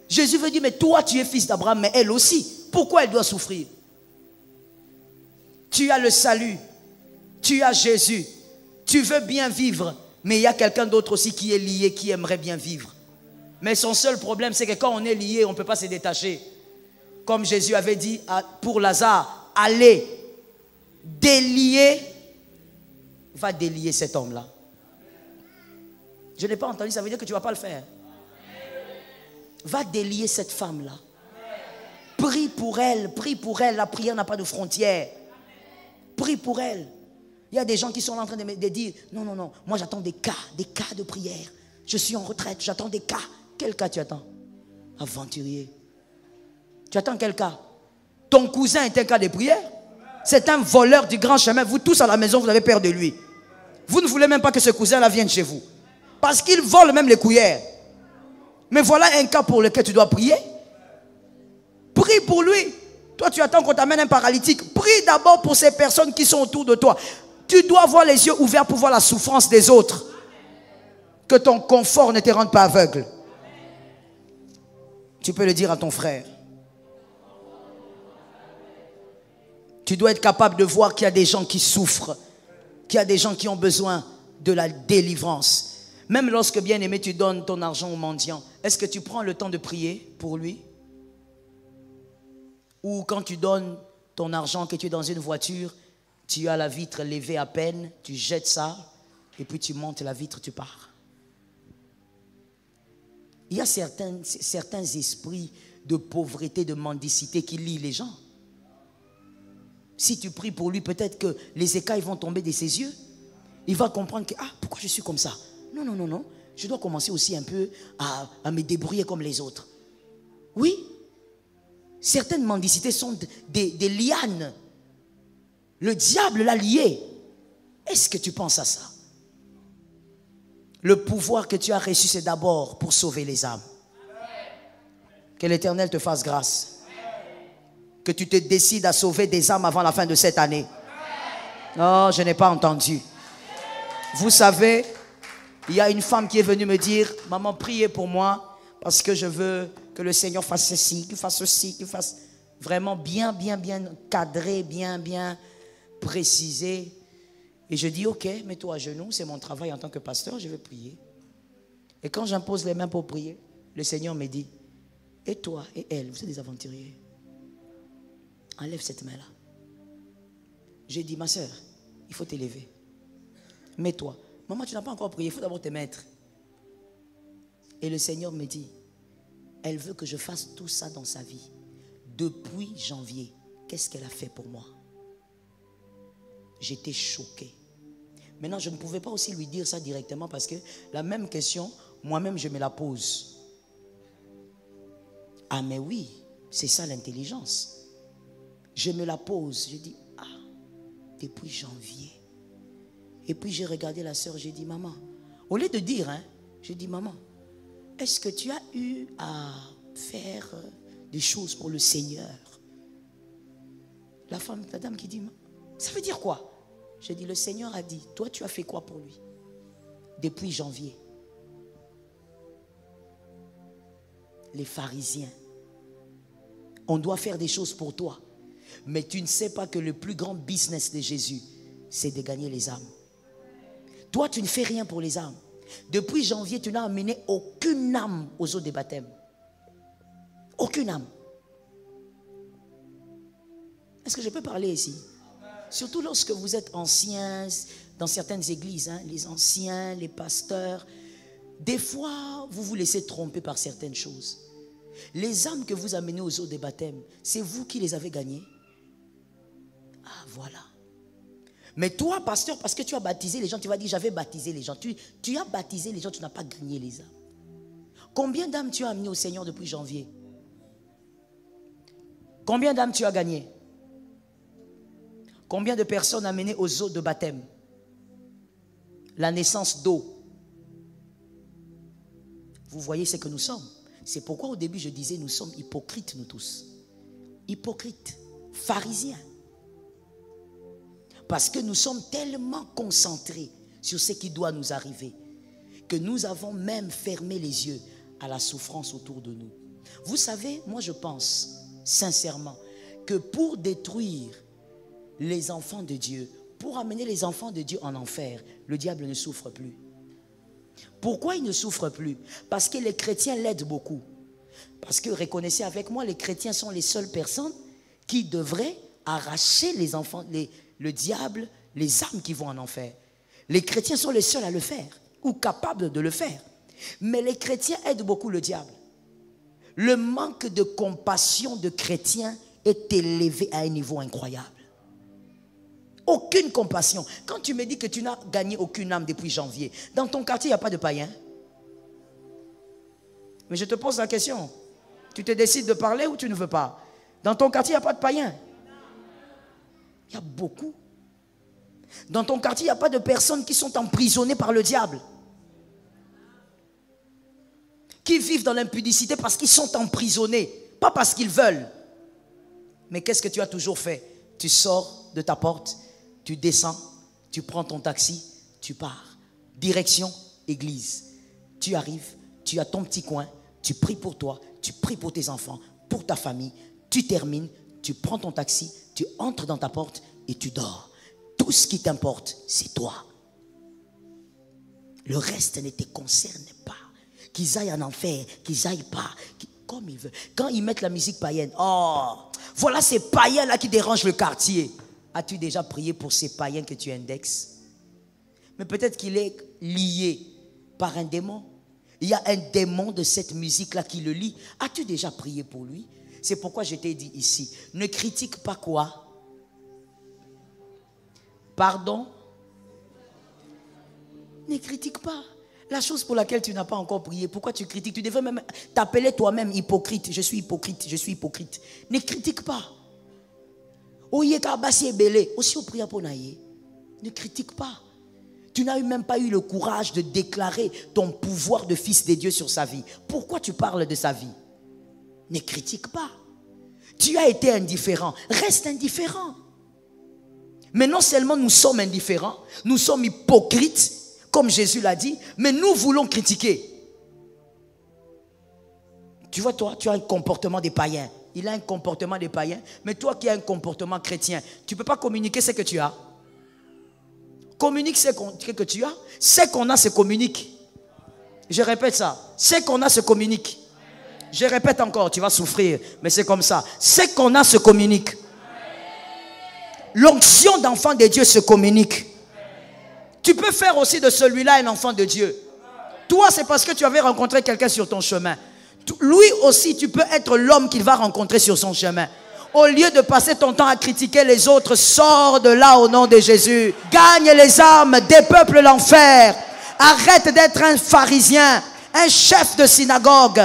Jésus veut dire, mais toi, tu es fils d'Abraham, mais elle aussi. Pourquoi elle doit souffrir? Tu as le salut. Tu as Jésus. Tu veux bien vivre, mais il y a quelqu'un d'autre aussi qui est lié, qui aimerait bien vivre. Mais son seul problème, c'est que quand on est lié, on ne peut pas se détacher. Comme Jésus avait dit pour Lazare, allez, délier, va délier cet homme-là. Je n'ai pas entendu, ça veut dire que tu ne vas pas le faire. Va délier cette femme-là. Prie pour elle, la prière n'a pas de frontières. Prie pour elle. Il y a des gens qui sont en train de dire, non, non, non, moi j'attends des cas de prière. Je suis en retraite, j'attends des cas. Quel cas tu attends? Aventurier. Tu attends quel cas? Ton cousin est un cas de prière? C'est un voleur du grand chemin. Vous tous à la maison, vous avez peur de lui. Vous ne voulez même pas que ce cousin-là vienne chez vous. Parce qu'il vole même les cuillères. Mais voilà un cas pour lequel tu dois prier. Prie pour lui. Toi, tu attends qu'on t'amène un paralytique. Prie d'abord pour ces personnes qui sont autour de toi. Tu dois avoir les yeux ouverts pour voir la souffrance des autres. Que ton confort ne te rende pas aveugle. Tu peux le dire à ton frère. Tu dois être capable de voir qu'il y a des gens qui souffrent, qu'il y a des gens qui ont besoin de la délivrance. Même lorsque, bien aimé, tu donnes ton argent au mendiant, est-ce que tu prends le temps de prier pour lui? Ou quand tu donnes ton argent, que tu es dans une voiture, tu as la vitre levée à peine, tu jettes ça, et puis tu montes la vitre, tu pars. Il y a certains esprits de pauvreté, de mendicité qui lient les gens. Si tu pries pour lui, peut-être que les écailles vont tomber de ses yeux. Il va comprendre que, pourquoi je suis comme ça? Non, non, non, non. Je dois commencer aussi un peu à me débrouiller comme les autres. Oui. Certaines mendicités sont des lianes. Le diable l'a lié. Est-ce que tu penses à ça? Le pouvoir que tu as reçu, c'est d'abord pour sauver les âmes. Que l'Éternel te fasse grâce. Que tu te décides à sauver des âmes avant la fin de cette année. Oh, je n'ai pas entendu. Vous savez, il y a une femme qui est venue me dire, maman, priez pour moi parce que je veux que le Seigneur fasse ceci, qu'il fasse ceci, qu'il fasse vraiment bien cadré, bien précisé. Et je dis, ok, mets-toi à genoux, c'est mon travail en tant que pasteur, je vais prier. Et quand j'impose les mains pour prier, le Seigneur me dit, et toi et elle, vous êtes des aventuriers. Enlève cette main-là. J'ai dit, ma soeur, il faut t'élever. Mets-toi. Maman, tu n'as pas encore prié, il faut d'abord te mettre. Et le Seigneur me dit, elle veut que je fasse tout ça dans sa vie. Depuis janvier, qu'est-ce qu'elle a fait pour moi? J'étais choqué. Maintenant, je ne pouvais pas aussi lui dire ça directement parce que la même question, moi-même, je me la pose. Ah, mais oui, c'est ça l'intelligence. Je me la pose. Je dis, depuis janvier. Et puis j'ai regardé la sœur, j'ai dit, maman, au lieu de dire, j'ai dit, maman, est-ce que tu as eu à faire des choses pour le Seigneur? La dame qui dit, ça veut dire quoi? J'ai dit, le Seigneur a dit, toi tu as fait quoi pour lui? Depuis janvier. Les pharisiens, on doit faire des choses pour toi. Mais tu ne sais pas que le plus grand business de Jésus, c'est de gagner les âmes. Toi, tu ne fais rien pour les âmes. Depuis janvier, tu n'as amené aucune âme aux eaux des baptêmes. Aucune âme. Est-ce que je peux parler ici? Surtout lorsque vous êtes anciens, dans certaines églises, hein, les anciens, les pasteurs, des fois, vous vous laissez tromper par certaines choses. Les âmes que vous amenez aux eaux des baptêmes, c'est vous qui les avez gagnées. Ah, voilà. Mais toi, pasteur, parce que tu as baptisé les gens, tu vas dire, j'avais baptisé les gens. Tu as baptisé les gens, tu n'as pas gagné les âmes. Combien d'âmes tu as amenées au Seigneur depuis janvier? Combien d'âmes tu as gagné? Combien de personnes amenées aux eaux de baptême? La naissance d'eau. Vous voyez ce que nous sommes. C'est pourquoi au début je disais, nous sommes hypocrites nous tous. Hypocrites, pharisiens. Parce que nous sommes tellement concentrés sur ce qui doit nous arriver que nous avons même fermé les yeux à la souffrance autour de nous. Vous savez, moi je pense sincèrement que pour détruire les enfants de Dieu, pour amener les enfants de Dieu en enfer, le diable ne souffre plus. Pourquoi il ne souffre plus? Parce que les chrétiens l'aident beaucoup. Parce que, reconnaissez avec moi, les chrétiens sont les seules personnes qui devraient arracher les enfants, le diable, les âmes qui vont en enfer. Les chrétiens sont les seuls à le faire, ou capables de le faire. Mais les chrétiens aident beaucoup le diable. Le manque de compassion de chrétiens est élevé à un niveau incroyable. Aucune compassion. Quand tu me dis que tu n'as gagné aucune âme depuis janvier, dans ton quartier, il n'y a pas de païens. Mais je te pose la question. Tu te décides de parler ou tu ne veux pas? Dans ton quartier, il n'y a pas de païens. Il y a beaucoup. Dans ton quartier, il n'y a pas de personnes qui sont emprisonnées par le diable. Qui vivent dans l'impudicité parce qu'ils sont emprisonnés. Pas parce qu'ils veulent. Mais qu'est-ce que tu as toujours fait? Tu sors de ta porte, tu descends, tu prends ton taxi, tu pars. Direction église. Tu arrives, tu as ton petit coin, tu pries pour toi, tu pries pour tes enfants, pour ta famille. Tu termines, tu prends ton taxi, tu entres dans ta porte et tu dors. Tout ce qui t'importe, c'est toi. Le reste ne te concerne pas. Qu'ils aillent en enfer, qu'ils aillent pas, comme ils veulent. Quand ils mettent la musique païenne, oh, voilà ces païens-là qui dérangent le quartier. As-tu déjà prié pour ces païens que tu indexes? Mais peut-être qu'il est lié par un démon. Il y a un démon de cette musique-là qui le lie. As-tu déjà prié pour lui? C'est pourquoi je t'ai dit ici, ne critique pas quoi? Pardon? Ne critique pas. La chose pour laquelle tu n'as pas encore prié, pourquoi tu critiques? Tu devrais même t'appeler toi-même hypocrite. Je suis hypocrite, je suis hypocrite. Ne critique pas. Ne critique pas. Tu n'as même pas eu le courage de déclarer ton pouvoir de fils de Dieu sur sa vie. Pourquoi tu parles de sa vie? Ne critique pas. Tu as été indifférent. Reste indifférent. Mais non seulement nous sommes indifférents, nous sommes hypocrites, comme Jésus l'a dit, mais nous voulons critiquer. Tu vois, toi, tu as un comportement des païens. Il a un comportement des païens, mais toi qui as un comportement chrétien, tu ne peux pas communiquer ce que tu as. Communique ce que tu as. Ce qu'on a se communique. Je répète ça. Ce qu'on a se communique. Je répète encore, tu vas souffrir, mais c'est comme ça. Ce qu'on a se communique. L'onction d'enfant de Dieu se communique. Tu peux faire aussi de celui-là un enfant de Dieu. Toi, c'est parce que tu avais rencontré quelqu'un sur ton chemin. Lui aussi, tu peux être l'homme qu'il va rencontrer sur son chemin. Au lieu de passer ton temps à critiquer les autres, sors de là au nom de Jésus. Gagne les âmes, dépeuple l'enfer. Arrête d'être un pharisien, un chef de synagogue.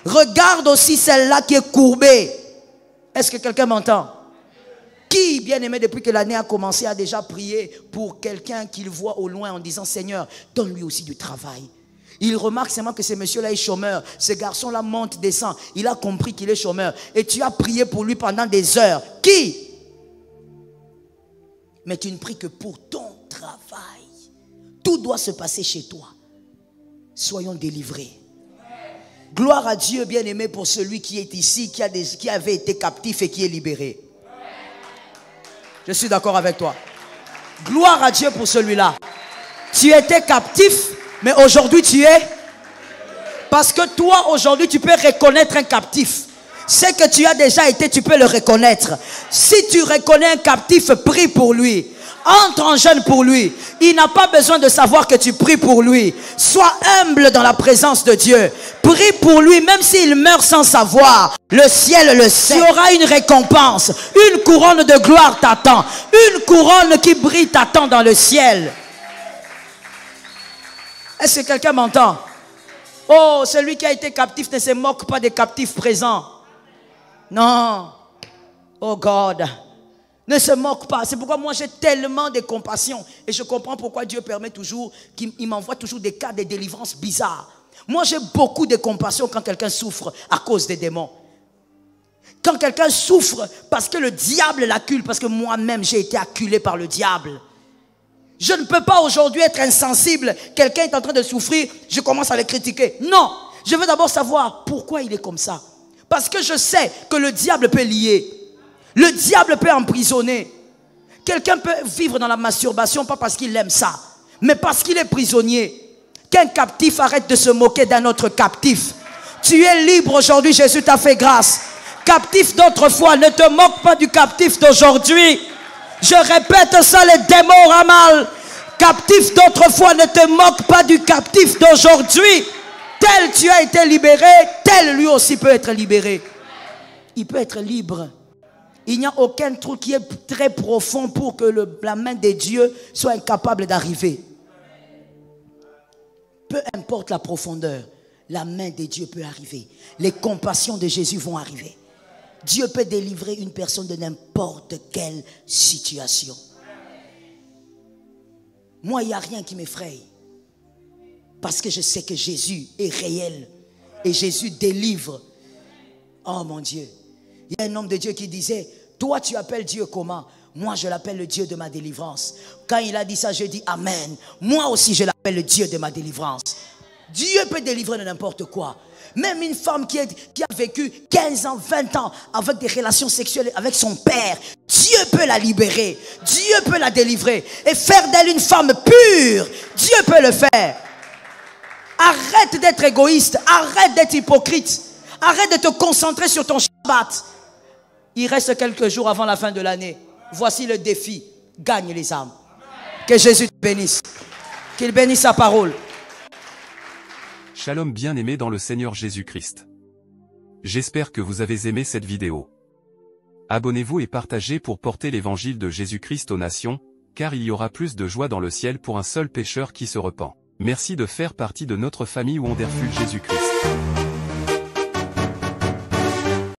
Regarde aussi celle-là qui est courbée. Est-ce que quelqu'un m'entend? Qui, bien aimé, depuis que l'année a commencé, a déjà prié pour quelqu'un qu'il voit au loin en disant, Seigneur, donne-lui aussi du travail. Il remarque seulement que ce monsieur-là est chômeur. Ce garçon-là monte, descend. Il a compris qu'il est chômeur. Et tu as prié pour lui pendant des heures. Qui? Mais tu ne pries que pour ton travail. Tout doit se passer chez toi. Soyons délivrés. Gloire à Dieu, bien-aimé, pour celui qui est ici, qui avait été captif et qui est libéré. Je suis d'accord avec toi. Gloire à Dieu pour celui-là. Tu étais captif, mais aujourd'hui tu es... Parce que toi, aujourd'hui, tu peux reconnaître un captif. Ce que tu as déjà été, tu peux le reconnaître. Si tu reconnais un captif, prie pour lui. Entre en jeûne pour lui. Il n'a pas besoin de savoir que tu pries pour lui. Sois humble dans la présence de Dieu. Prie pour lui, même s'il meurt sans savoir. Le ciel le sait. Tu auras une récompense. Une couronne de gloire t'attend. Une couronne qui brille t'attend dans le ciel. Est-ce que quelqu'un m'entend? Oh, celui qui a été captif ne se moque pas des captifs présents. Non. Oh God. Ne se moque pas. C'est pourquoi moi j'ai tellement de compassion. Et je comprends pourquoi Dieu permet toujours, qu'il m'envoie toujours des cas de délivrance bizarres. Moi j'ai beaucoup de compassion quand quelqu'un souffre à cause des démons. Quand quelqu'un souffre parce que le diable l'accule, parce que moi-même j'ai été acculé par le diable. Je ne peux pas aujourd'hui être insensible. Quelqu'un est en train de souffrir, je commence à le critiquer. Non, je veux d'abord savoir pourquoi il est comme ça. Parce que je sais que le diable peut lier. Le diable peut emprisonner. Quelqu'un peut vivre dans la masturbation, pas parce qu'il aime ça, mais parce qu'il est prisonnier. Qu'un captif arrête de se moquer d'un autre captif. Tu es libre aujourd'hui, Jésus t'a fait grâce. Captif d'autrefois, ne te moque pas du captif d'aujourd'hui. Je répète ça, les démons ramal. Captif d'autrefois, ne te moque pas du captif d'aujourd'hui. Tel tu as été libéré, tel lui aussi peut être libéré. Il peut être libre. Il n'y a aucun trou qui est très profond pour que la main de Dieu soit incapable d'arriver. Peu importe la profondeur, la main de Dieu peut arriver. Les compassions de Jésus vont arriver. Dieu peut délivrer une personne de n'importe quelle situation. Moi, il n'y a rien qui m'effraie. Parce que je sais que Jésus est réel. Et Jésus délivre. Oh mon Dieu. Il y a un homme de Dieu qui disait, toi tu appelles Dieu comment? Moi je l'appelle le Dieu de ma délivrance. Quand il a dit ça, je dis Amen. Moi aussi je l'appelle le Dieu de ma délivrance. Dieu peut délivrer de n'importe quoi. Même une femme qui a vécu 15 ans, 20 ans avec des relations sexuelles avec son père, Dieu peut la libérer. Dieu peut la délivrer. Et faire d'elle une femme pure, Dieu peut le faire. Arrête d'être égoïste. Arrête d'être hypocrite. Arrête de te concentrer sur ton Shabbat. Il reste quelques jours avant la fin de l'année. Voici le défi. Gagne les âmes. Que Jésus te bénisse. Qu'il bénisse sa parole. Shalom bien-aimés dans le Seigneur Jésus-Christ. J'espère que vous avez aimé cette vidéo. Abonnez-vous et partagez pour porter l'évangile de Jésus-Christ aux nations, car il y aura plus de joie dans le ciel pour un seul pécheur qui se repent. Merci de faire partie de notre famille Wonderful Jésus-Christ.